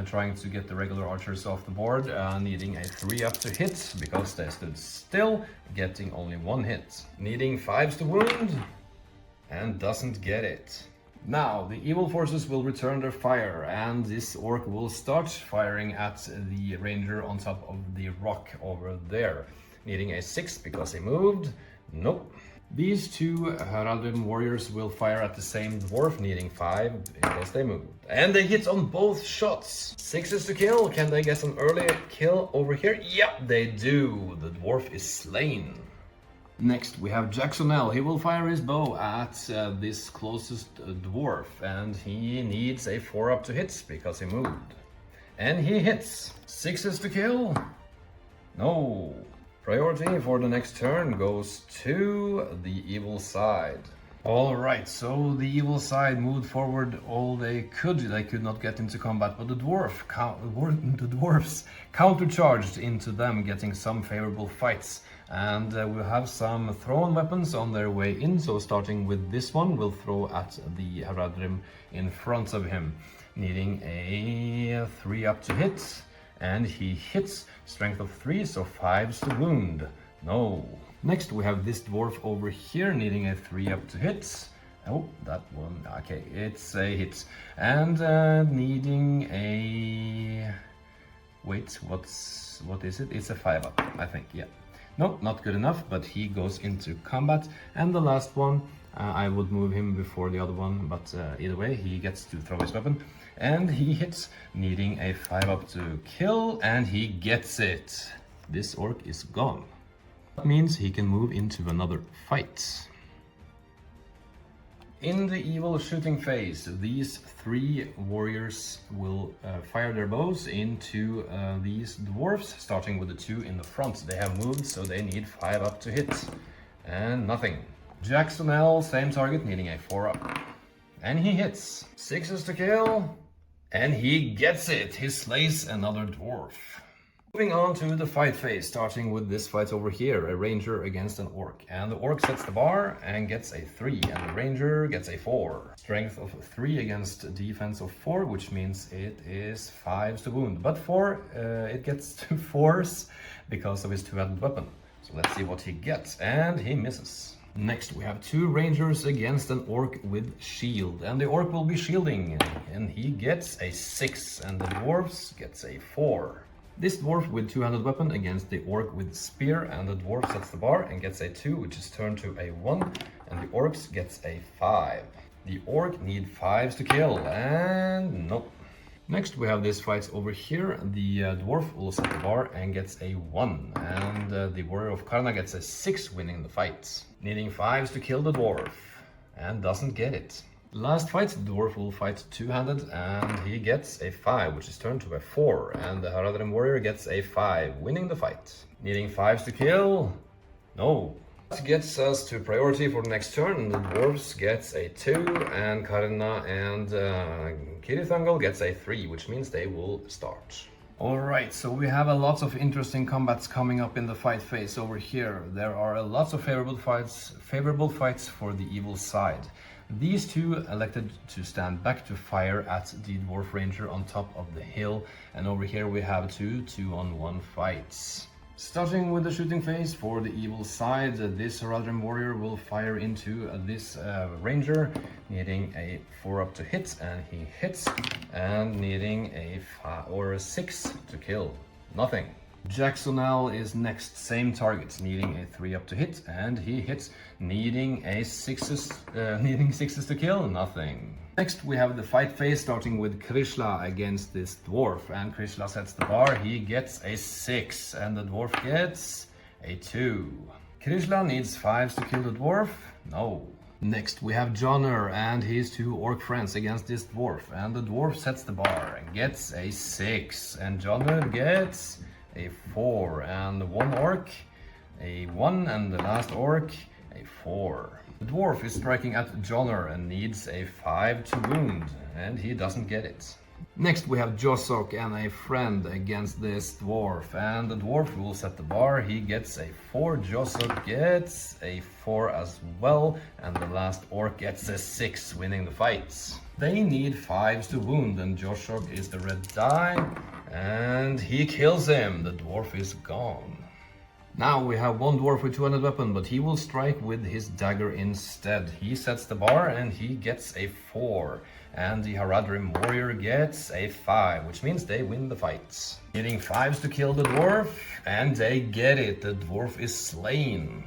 trying to get the regular archers off the board, needing a 3-up to hit because they stood still, getting only 1 hit. Needing 5s to wound, and doesn't get it. Now, the evil forces will return their fire, and this orc will start firing at the ranger on top of the rock over there. Needing a 6 because he moved. Nope. These two Heralded warriors will fire at the same dwarf, needing 5 because they moved. And they hit on both shots. 6s to kill. Can they get an early kill over here? Yep, they do. The dwarf is slain. Next we have Jacksonel. He will fire his bow at this closest dwarf, and he needs a 4-up to hit because he moved. And he hits. 6s to kill. No. Priority for the next turn goes to the evil side. Alright, so the evil side moved forward all they could. They could not get into combat, but the dwarves countercharged into them, getting some favorable fights. And we'll have some thrown weapons on their way in, so starting with this one, we'll throw at the Haradrim in front of him, needing a 3-up to hit. And he hits, strength of 3, so 5s to wound. No. Next we have this dwarf over here, needing a 3-up to hit. Oh, that one, okay, it's a hit. And needing a... Wait, what is it? It's a 5-up, I think, yeah. Nope, not good enough, but he goes into combat. And the last one, I would move him before the other one, but either way, he gets to throw his weapon. And he hits, needing a 5-up to kill, and he gets it. This orc is gone. That means he can move into another fight. In the evil shooting phase, these 3 warriors will fire their bows into these dwarves, starting with the 2 in the front. They have moved, so they need 5-up to hit. And nothing. Jacksonel, same target, needing a 4-up. And he hits. 6s to kill. And he gets it. He slays another dwarf. Moving on to the fight phase, starting with this fight over here, a ranger against an orc. And the orc sets the bar and gets a 3, and the ranger gets a 4. Strength of 3 against defense of 4, which means it is 5s to wound. But 4, it gets to 4s because of his 2-handed weapon. So let's see what he gets, and he misses. Next we have 2 rangers against an orc with shield, and the orc will be shielding, and he gets a 6, and the dwarves gets a 4. This dwarf with 2-handed weapon against the orc with spear, and the dwarf sets the bar and gets a 2, which is turned to a 1, and the orcs gets a 5. The orc need 5s to kill, and nope. Next we have this fight over here. The dwarf will set the bar and gets a 1, and the warrior of Karna gets a 6, winning the fight. Needing 5s to kill the dwarf, and doesn't get it. Last fight, the dwarf will fight 2-handed, and he gets a 5, which is turned to a 4, and the Haradrim warrior gets a 5, winning the fight. Needing 5s to kill? No. That gets us to priority for the next turn. The dwarves gets a 2, and Karna and Cirith Ungol gets a 3, which means they will start. Alright, so we have a lot of interesting combats coming up in the fight phase over here. There are a lot of favorable fights for the evil side. These 2 elected to stand back to fire at the dwarf ranger on top of the hill, and over here we have 2 2-on-1 fights. Starting with the shooting phase for the evil side, this Haradrim warrior will fire into this ranger, needing a 4-up to hit, and he hits, and needing a 5 or a 6 to kill. Nothing. Jacksonel is next, same target, needing a 3-up to hit, and he hits, needing 6s to kill. Nothing. Next we have the fight phase, starting with Krishla against this dwarf, and Krishla sets the bar. He gets a 6, and the dwarf gets a 2. Krishla needs 5s to kill the dwarf. No. Next we have Jonner and his 2 orc friends against this dwarf, and the dwarf sets the bar and gets a 6, and Jonner gets a 4, and 1 orc a 1, and the last orc a 4. The dwarf is striking at Jonner and needs a 5 to wound, and he doesn't get it. Next we have Josok and a friend against this dwarf, and the dwarf will set the bar. He gets a 4, Josok gets a 4 as well, and the last orc gets a 6, winning the fight. They need 5s to wound, and Josok is the red die, and he kills him. The dwarf is gone. Now we have 1 dwarf with 2-handed weapon, but he will strike with his dagger instead. He sets the bar and he gets a 4. And the Haradrim warrior gets a 5, which means they win the fight. Needing 5s to kill the dwarf, and they get it. The dwarf is slain.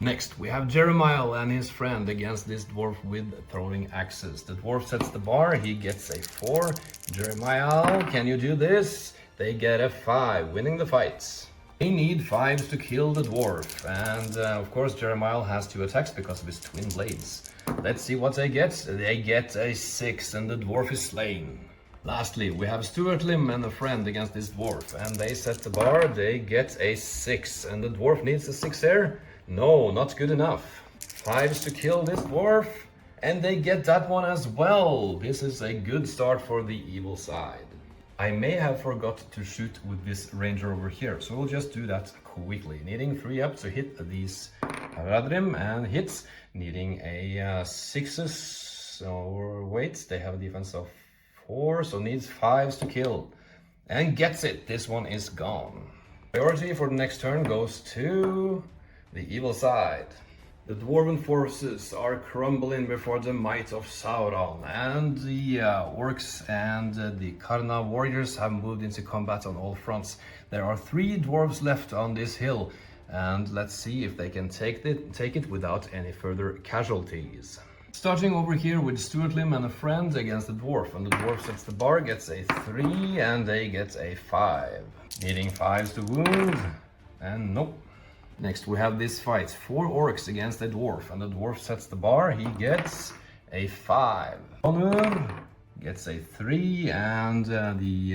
Next we have Jeremiah and his friend against this dwarf with throwing axes. The dwarf sets the bar, he gets a 4. Jeremiah, can you do this? They get a 5, winning the fight. They need 5s to kill the dwarf, and of course Jeremiah has 2 attacks because of his twin blades. Let's see what they get. They get a 6, and the dwarf is slain. Lastly, we have Stuart Lim and a friend against this dwarf, and they set the bar. They get a 6, and the dwarf needs a 6 here. No, not good enough. 5s to kill this dwarf, and they get that one as well. This is a good start for the evil side. I may have forgot to shoot with this ranger over here, so we'll just do that quickly. Needing 3 up to hit these Haradrim, and hits. Needing a 6s, so wait, they have a defense of 4, so needs 5s to kill. And gets it, this one is gone. Priority for the next turn goes to the evil side. The Dwarven forces are crumbling before the might of Sauron, and the orcs and the Karna warriors have moved into combat on all fronts. There are 3 dwarves left on this hill, and let's see if they can take it without any further casualties. Starting over here with Stuart Lim and a friend against the dwarf, and the dwarf sets the bar, gets a 3, and they get a 5. Needing 5s to wound, and nope. Next we have this fight, 4 orcs against a dwarf, and the dwarf sets the bar, he gets a 5. Honor gets a 3, and the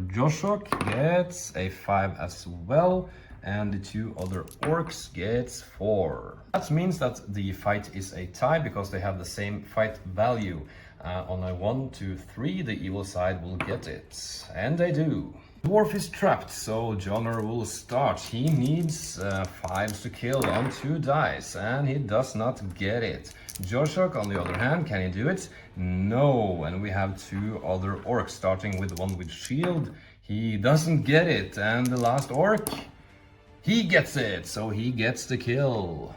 Joshok gets a 5 as well, and the 2 other orcs gets 4. That means that the fight is a tie because they have the same fight value. On a 1, 2, 3, the evil side will get it, and they do. Dwarf is trapped, so Jonner will start. He needs 5s to kill on 2 dice, and he does not get it. Joshok, on the other hand, can he do it? No, and we have 2 other orcs, starting with one with shield. He doesn't get it, and the last orc, he gets it, so he gets the kill.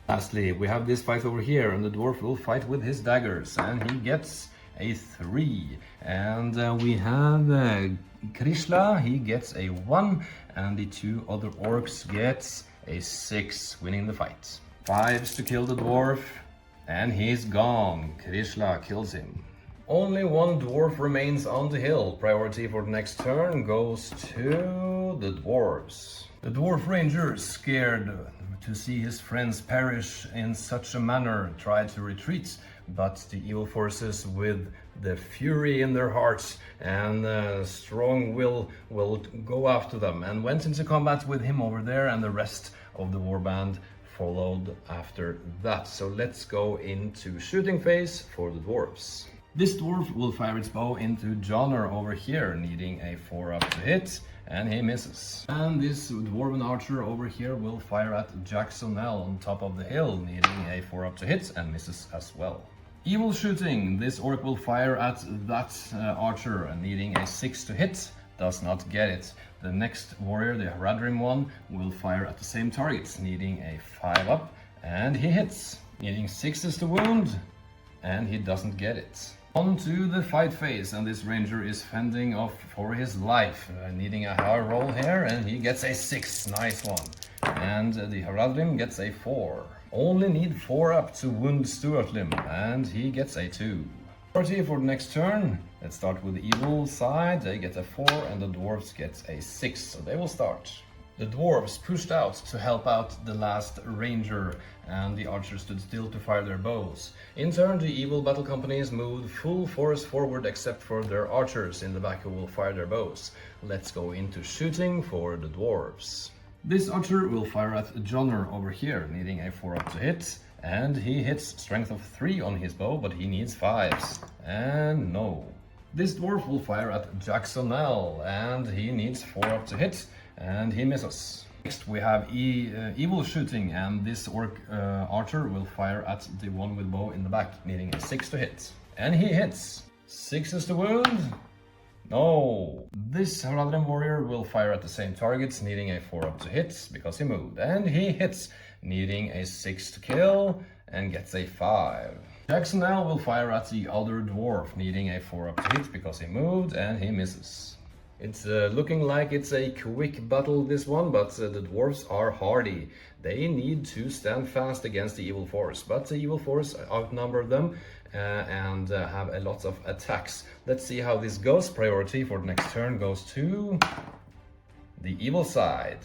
Lastly, we have this fight over here, and the dwarf will fight with his daggers, and he gets a 3. And we have Krishla, he gets a 1, and the 2 other orcs gets a 6, winning the fight. 5s to kill the dwarf, and he's gone. Krishla kills him. Only 1 dwarf remains on the hill. Priority for the next turn goes to the dwarves. The dwarf ranger, scared to see his friends perish in such a manner, tried to retreat, but the evil forces, with the fury in their hearts and strong will go after them, and went into combat with him over there, and the rest of the warband followed after that. So let's go into shooting phase for the dwarves. This dwarf will fire its bow into Jonner over here, needing a 4 up to hit, and he misses. And this dwarven archer over here will fire at Jacksonell on top of the hill, needing a 4 up to hit, and misses as well. Evil shooting, this orc will fire at that archer, needing a 6 to hit, does not get it. The next warrior, the Haradrim one, will fire at the same target, needing a 5 up, and he hits, needing 6s to wound, and he doesn't get it. On to the fight phase, and this ranger is fending off for his life, needing a high roll here, and he gets a 6, nice one. And the Haradrim gets a 4. Only need 4 up to wound Stuart Lim, and he gets a 2. Priority for the next turn. Let's start with the evil side. They get a 4, and the dwarves get a 6, so they will start. The dwarves pushed out to help out the last ranger, and the archers stood still to fire their bows. In turn, the evil battle companies moved full force forward except for their archers in the back who will fire their bows. Let's go into shooting for the dwarves. This archer will fire at Jonner over here, needing a 4-up to hit, and he hits strength of 3 on his bow, but he needs 5s, and no. This dwarf will fire at Jacksonel, and he needs 4-up to hit, and he misses. Next we have evil shooting, and this orc archer will fire at the one with bow in the back, needing a 6 to hit. And he hits. 6 is the wound. No. This Haradrim warrior will fire at the same targets, needing a 4-up to hit because he moved. And he hits, needing a 6 to kill, and gets a 5. Jacksonel will fire at the other dwarf, needing a 4-up to hit because he moved, and he misses. It's looking like it's a quick battle, this one, but the dwarves are hardy. They need to stand fast against the evil force, but the evil force outnumber them and have a lot of attacks. Let's see how this goes. Priority for the next turn goes to the evil side.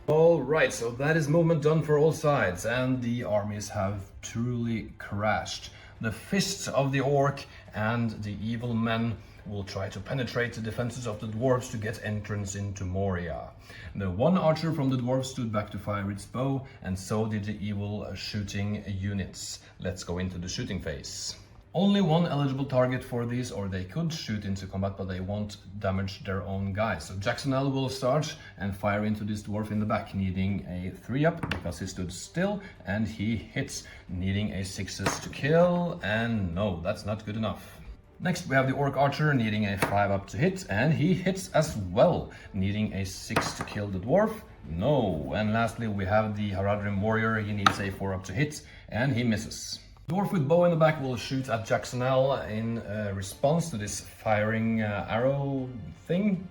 Alright, so that is movement done for all sides, and the armies have truly crashed. The fists of the orc and the evil men will try to penetrate the defenses of the dwarves to get entrance into Moria. The one archer from the dwarves stood back to fire its bow, and so did the evil shooting units. Let's go into the shooting phase. Only one eligible target for these, or they could shoot into combat, but they won't damage their own guys. So Jacksonel will start and fire into this dwarf in the back, needing a 3-up because he stood still, and he hits, needing a 6s to kill, and no, that's not good enough. Next we have the orc archer, needing a 5-up to hit, and he hits as well, needing a 6 to kill the dwarf. No. And lastly we have the Haradrim warrior. He needs a 4-up to hit, and he misses. Dwarf with bow in the back will shoot at Jacksonel in response to this firing arrow thing.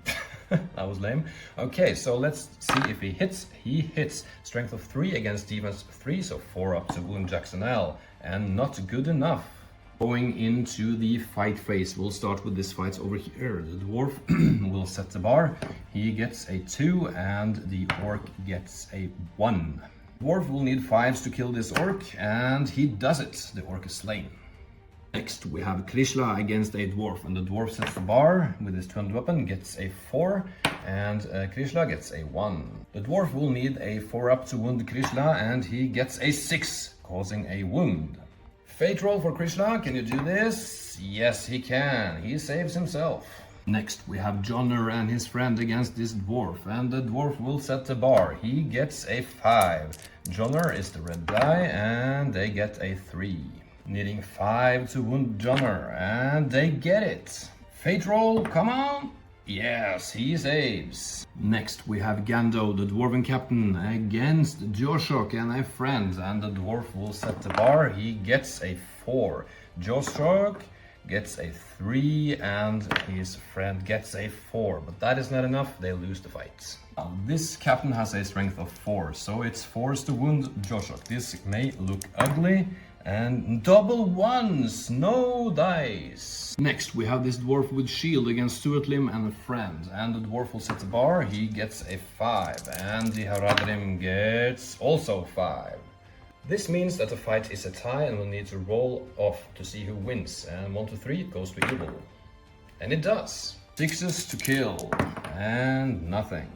That was lame. Okay, so let's see if he hits. He hits. Strength of 3 against defense 3, so 4-up to wound Jacksonel, and not good enough. Going into the fight phase, we'll start with this fight over here. The dwarf will set the bar. He gets a 2, and the orc gets a 1. Dwarf will need 5s to kill this orc, and he does it. The orc is slain. Next we have Krishla against a dwarf, and the dwarf sets the bar with his 2-handed weapon, gets a 4, and Krishla gets a 1. The dwarf will need a 4-up to wound Krishla, and he gets a 6, causing a wound. Fate roll for Krishla. Can you do this? Yes, he can. He saves himself. Next we have Jonner and his friend against this dwarf, and the dwarf will set the bar. He gets a 5. Jonner is the red die, and they get a 3. Needing 5 to wound Jonner, and they get it. Fate roll, come on! Yes, he saves. Next we have Gando, the dwarven captain, against Joshok and a friend, and the dwarf will set the bar. He gets a 4. Joshok gets a 3, and his friend gets a 4, but that is not enough. They lose the fight. Now, this captain has a strength of 4, so it's 4s to wound Joshok. This may look ugly, and double 1s, no dice. Next we have this dwarf with shield against Suetlim and a friend, and the dwarf will set the bar. He gets a 5, and the Haradrim gets also 5. This means that the fight is a tie, and we'll need to roll off to see who wins, and 1 to 3 it goes to evil. And it does. 6s to kill, and nothing.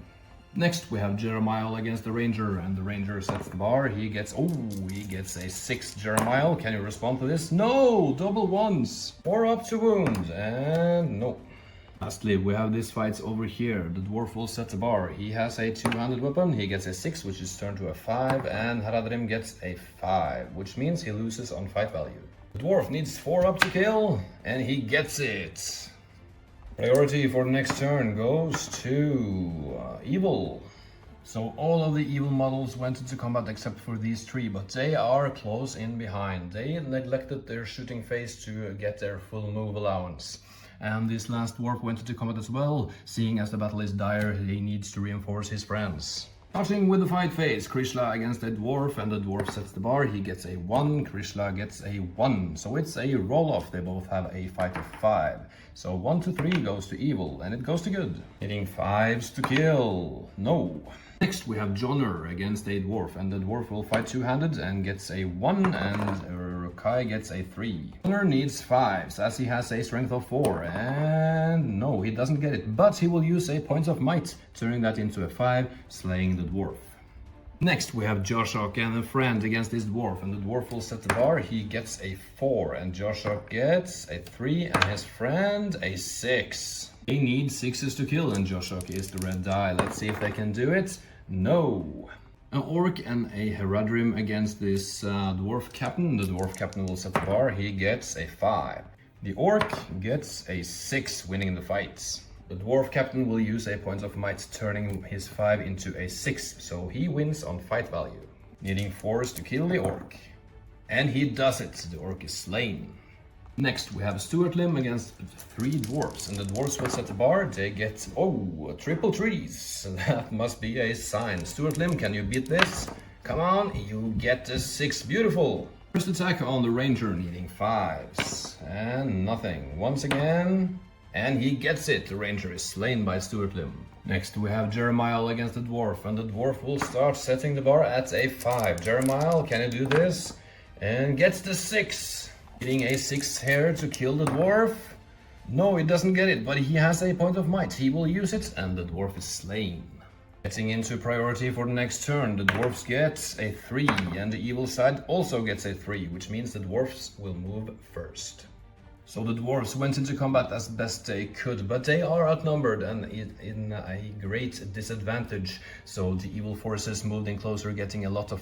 Next we have Jeremiah against the ranger, and the ranger sets the bar. He gets a 6. Jeremiah, can you respond to this? No, double 1s. 4-up to wound, and no. Lastly, we have this fight over here. The dwarf will set the bar. He has a 2-handed weapon. He gets a 6, which is turned to a 5, and Haradrim gets a 5, which means he loses on fight value. The dwarf needs 4-up to kill, and he gets it. Priority for the next turn goes to evil. So all of the evil models went into combat except for these 3, but they are close in behind. They neglected their shooting phase to get their full move allowance. And this last dwarf went into combat as well. Seeing as the battle is dire, he needs to reinforce his friends. Starting with the fight phase, Krishla against a dwarf, and the dwarf sets the bar. He gets a 1, Krishla gets a 1. So it's a roll-off. They both have a fight of 5. So 1 to 3 goes to evil, and it goes to good. Hitting 5s to kill. No. Next we have Jonner against a dwarf, and the dwarf will fight two-handed and gets a 1, and Kai gets a 3. Jonner needs 5s as he has a strength of 4, and no, he doesn't get it, but he will use a point of might, turning that into a 5, slaying the dwarf. Next we have Joshok and a friend against this dwarf, and the dwarf will set the bar. He gets a 4, and Joshok gets a 3, and his friend a 6. They need 6s to kill, and Joshok is the red die. Let's see if they can do it. No. An orc and a Heradrim against this dwarf captain. The dwarf captain will set the bar. He gets a 5. The orc gets a 6, winning the fight. The dwarf captain will use a point of might, turning his 5 into a 6, so he wins on fight value. Needing 4s to kill the orc. And he does it. The orc is slain. Next we have Stuart Lim against 3 dwarves, and the dwarves will set the bar. They get, triple trees. That must be a sign. Stuart Lim, can you beat this? Come on, you get a 6, beautiful. First attack on the ranger, needing 5s, and nothing. Once again, and he gets it. The ranger is slain by Stuart Lim. Next we have Jeremiah against the dwarf, and the dwarf will start setting the bar at a 5. Jeremiah, can you do this? And gets the 6. Getting a 6 here to kill the dwarf. No, he doesn't get it, but he has a point of might. He will use it, and the dwarf is slain. Getting into priority for the next turn, the dwarves get a 3, and the evil side also gets a 3, which means the dwarves will move first. So the dwarves went into combat as best they could, but they are outnumbered and in a great disadvantage. So the evil forces moved in closer, getting a lot of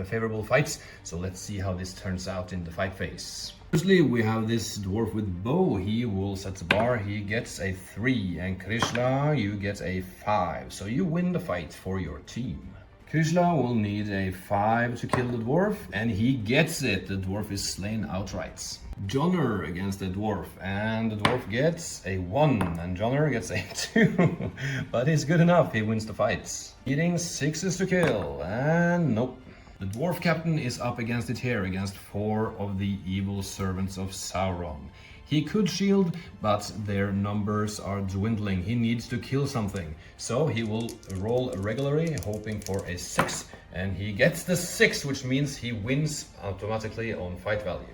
favorable fights. So let's see how this turns out in the fight phase. Firstly, we have this dwarf with bow. He will set the bar. He gets a 3, and Krishla, you get a 5. So you win the fight for your team. Krishla will need a 5 to kill the dwarf, and he gets it. The dwarf is slain outright. Jonner against the dwarf, and the dwarf gets a 1, and Jonner gets a 2. But he's good enough, he wins the fight. Needing 6s to kill, and nope. The dwarf captain is up against it here, against 4 of the evil servants of Sauron. He could shield, but their numbers are dwindling. He needs to kill something. So he will roll regularly, hoping for a 6. And he gets the 6, which means he wins automatically on fight value.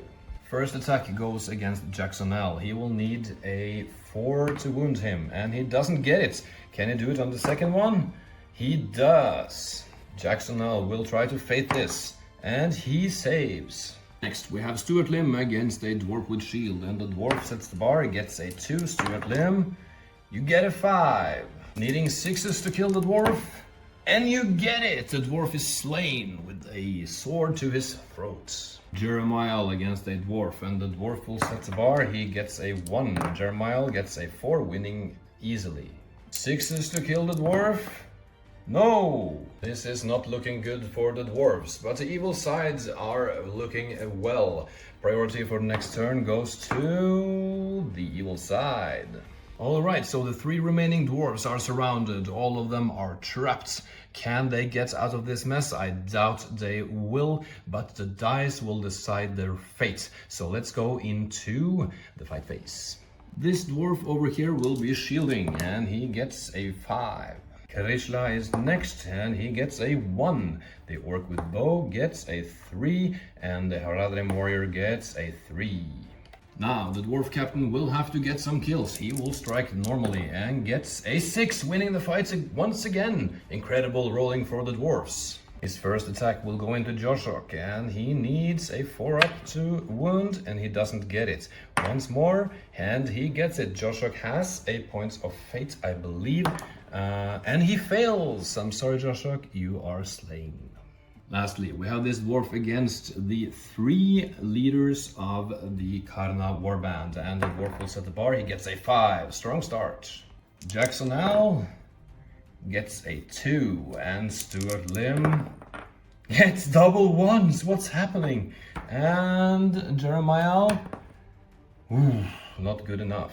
First attack goes against Jacksonel. He will need a 4 to wound him, and he doesn't get it. Can he do it on the second one? He does. Jacksonel will try to fate this, and he saves. Next we have Stuart Lim against a dwarf with shield, and the dwarf sets the bar. He gets a 2. Stuart Lim, you get a 5. Needing 6s to kill the dwarf, and you get it. The dwarf is slain with a sword to his throat. Jeremiah against a dwarf, and the dwarf will set the bar. He gets a 1. Jeremiah gets a 4, winning easily. 6s to kill the dwarf. No! This is not looking good for the dwarves, but the evil sides are looking well. Priority for the next turn goes to the evil side. Alright, so the 3 remaining dwarves are surrounded. All of them are trapped. Can they get out of this mess? I doubt they will, but the dice will decide their fate. So let's go into the fight phase. This dwarf over here will be shielding, and he gets a 5. Krishla is next, and he gets a 1. The orc with bow gets a 3, and the Haradrim warrior gets a 3. Now, the dwarf captain will have to get some kills. He will strike normally and gets a 6, winning the fight once again. Incredible rolling for the dwarves. His first attack will go into Joshok, and he needs a 4 up to wound, and he doesn't get it. Once more, and he gets it. Joshok has a point of fate, I believe, and he fails. I'm sorry, Joshok, you are slain. Lastly, we have this dwarf against the 3 leaders of the Karna warband, and the dwarf will set the bar. He gets a 5. Strong start. Jacksonel gets a 2, and Stuart Lim gets double 1s. What's happening? And Jeremiah, not good enough.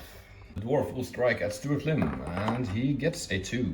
The dwarf will strike at Stuart Lim, and he gets a 2.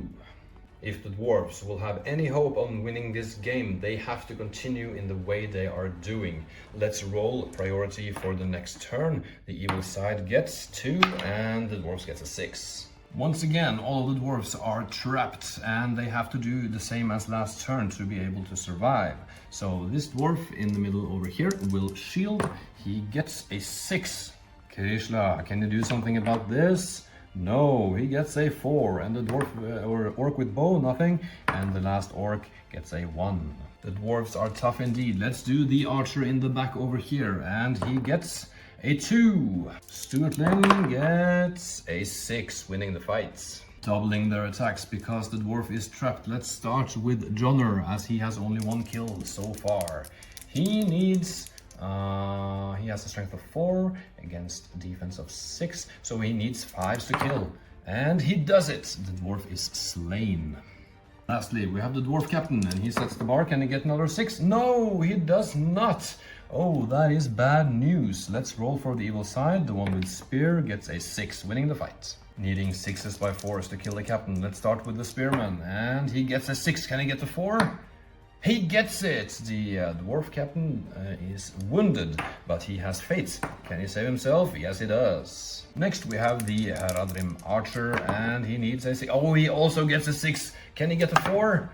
If the dwarves will have any hope on winning this game, they have to continue in the way they are doing. Let's roll priority for the next turn. The evil side gets 2 and the dwarves gets a 6. Once again, all of the dwarves are trapped and they have to do the same as last turn to be able to survive. So this dwarf in the middle over here will shield. He gets a 6. Krishla, can you do something about this? No, he gets a 4, and the dwarf or orc with bow, nothing, and the last orc gets a 1. The dwarves are tough indeed. Let's do the archer in the back over here, and he gets a 2. Stuartling gets a 6, winning the fight. Doubling their attacks because the dwarf is trapped. Let's start with Jonner, as he has only 1 kill so far. He needs... he has a strength of 4 against a defense of 6, so he needs 5s to kill. And he does it! The dwarf is slain. Lastly, we have the dwarf captain, and he sets the bar. Can he get another 6? No, he does not! Oh, that is bad news. Let's roll for the evil side. The one with spear gets a 6, winning the fight. Needing 6s by 4s to kill the captain. Let's start with the spearman, and he gets a 6. Can he get the 4? He gets it! The dwarf captain is wounded, but he has fate. Can he save himself? Yes, he does. Next we have the Radrim archer, and he needs a 6. Oh, he also gets a 6. Can he get a 4?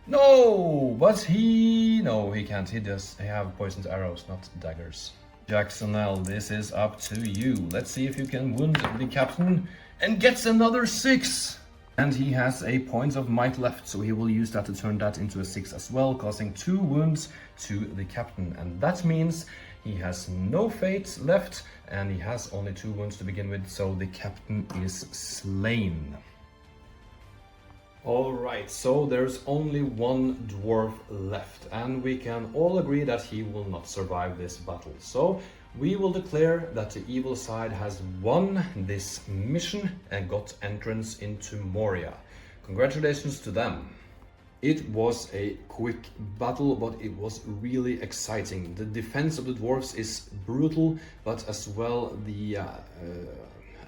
No! But he... No, he can't. He does. They have poisoned arrows, not daggers. Jacksonell, this is up to you. Let's see if you can wound the captain, and gets another 6! And he has a point of might left, so he will use that to turn that into a 6 as well, causing 2 wounds to the captain. And that means he has no fate left, and he has only 2 wounds to begin with, so the captain is slain. Alright, so there's only 1 dwarf left, and we can all agree that he will not survive this battle. So we will declare that the evil side has won this mission and got entrance into Moria. Congratulations to them. It was a quick battle, but it was really exciting. The defense of the dwarves is brutal, but as well the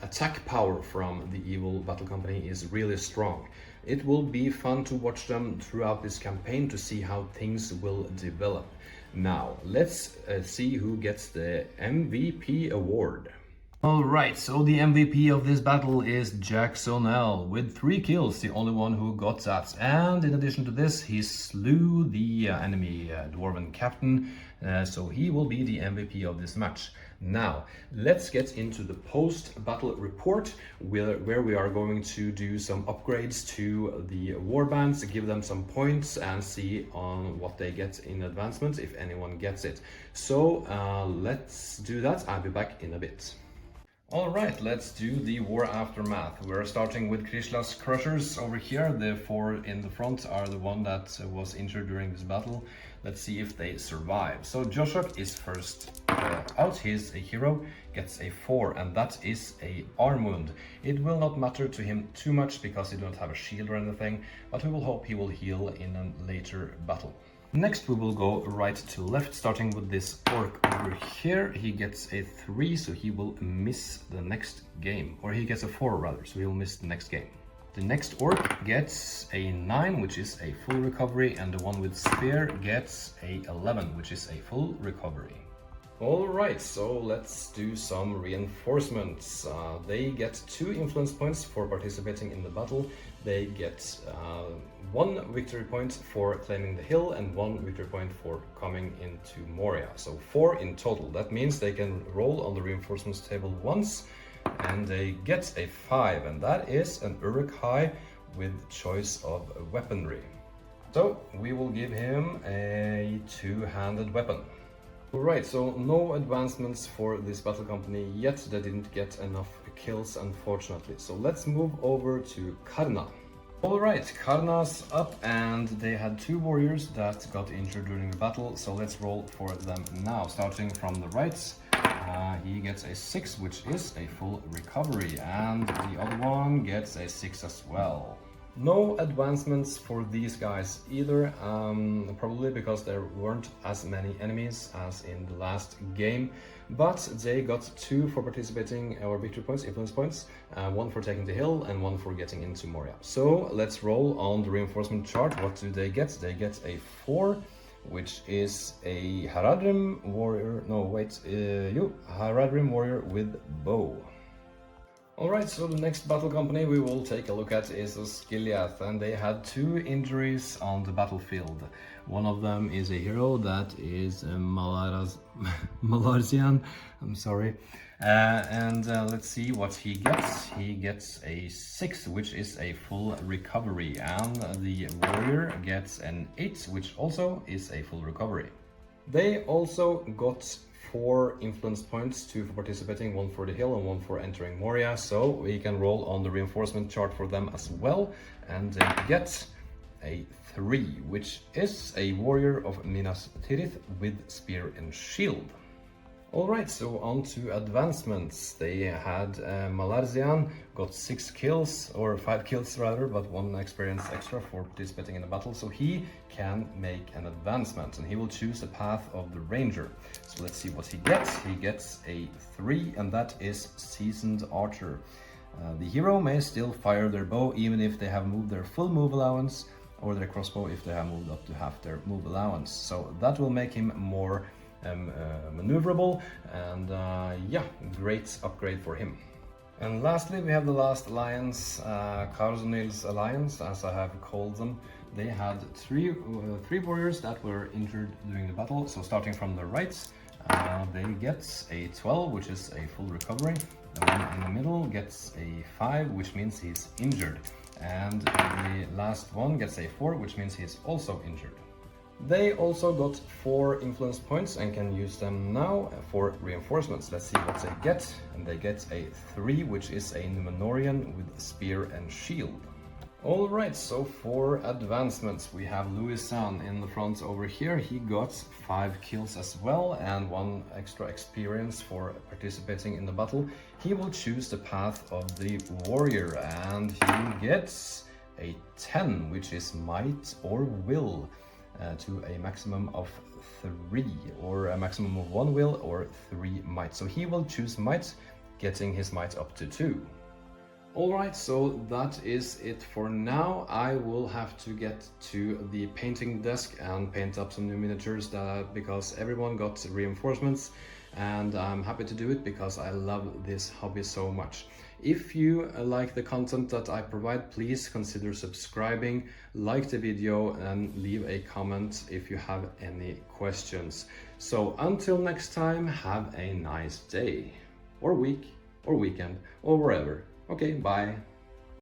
attack power from the evil battle company is really strong. It will be fun to watch them throughout this campaign to see how things will develop. Now, let's see who gets the MVP award. Alright, so the MVP of this battle is Jacksonell with 3 kills, the only one who got that. And in addition to this, he slew the enemy Dwarven captain, so he will be the MVP of this match. Now, let's get into the post-battle report where we are going to do some upgrades to the warbands, give them some points and see on what they get in advancement, if anyone gets it. So let's do that. I'll be back in a bit. Alright, let's do the war aftermath. We're starting with Krishla's Crushers over here. The 4 in the front are the one that was injured during this battle. Let's see if they survive. So Joshok is first out. He's a hero, gets a 4, and that is a arm wound. It will not matter to him too much because he don't have a shield or anything, but we will hope he will heal in a later battle. Next we will go right to left, starting with this orc over here. He gets a 3, so he will miss the next game. Or he gets a 4 rather, so he will miss the next game. The next orc gets a 9, which is a full recovery, and the one with spear gets a 11, which is a full recovery. Alright, so let's do some reinforcements. They get 2 influence points for participating in the battle. They get 1 victory point for claiming the hill and 1 victory point for coming into Moria. So 4 in total. That means they can roll on the reinforcements table once, and they get a 5, and that is an Uruk high with choice of weaponry. So we will give him a 2-handed weapon. Alright, so no advancements for this battle company yet. They didn't get enough kills, unfortunately. So let's move over to Karna. Alright, Karna's up, and they had 2 warriors that got injured during the battle, so let's roll for them now. Starting from the right, he gets a 6, which is a full recovery, and the other one gets a 6 as well. No advancements for these guys either, probably because there weren't as many enemies as in the last game, but they got 2 for participating or victory points, influence points, 1 for taking the hill and 1 for getting into Moria. So let's roll on the reinforcement chart. What do they get? They get a 4, which is a Haradrim warrior, Haradrim warrior with bow. Alright, so the next battle company we will take a look at is Osgiliath, and they had 2 injuries on the battlefield. One of them is a hero that is Malarzian, I'm sorry. Let's see what he gets. He gets a 6, which is a full recovery, and the warrior gets an 8, which also is a full recovery. They also got 4 influence points, 2 for participating, 1 for the hill and 1 for entering Moria, so we can roll on the reinforcement chart for them as well, and they get a 3, which is a warrior of Minas Tirith with spear and shield. Alright, so on to advancements. They had Malarzian, got 6 kills, or 5 kills rather, but 1 experience extra for participating in the battle, so he can make an advancement, and he will choose the path of the ranger. So let's see what he gets. He gets a 3, and that is Seasoned Archer. The hero may still fire their bow even if they have moved their full move allowance, or their crossbow if they have moved up to half their move allowance. So that will make him more maneuverable, and yeah, great upgrade for him. And lastly, we have the Last Alliance, Karzunil's Alliance, as I have called them. They had three warriors that were injured during the battle. So starting from the right, they get a 12, which is a full recovery. The one in the middle gets a 5, which means he's injured. And the last one gets a 4, which means he's also injured. They also got 4 influence points and can use them now for reinforcements. Let's see what they get. And they get a 3, which is a Numenorian with spear and shield. Alright, so for advancements, we have Louisan in the front over here. He got 5 kills as well and 1 extra experience for participating in the battle. He will choose the path of the warrior, and he gets a 10, which is might or will. To a maximum of 3, or a maximum of 1 will or 3 might. So he will choose might, getting his might up to 2. Alright, so that is it for now. I will have to get to the painting desk and paint up some new miniatures because everyone got reinforcements, and I'm happy to do it because I love this hobby so much. If you like the content that I provide, please consider subscribing, like the video, and leave a comment if you have any questions. So until next time, have a nice day, or week, or weekend, or wherever. Okay, bye.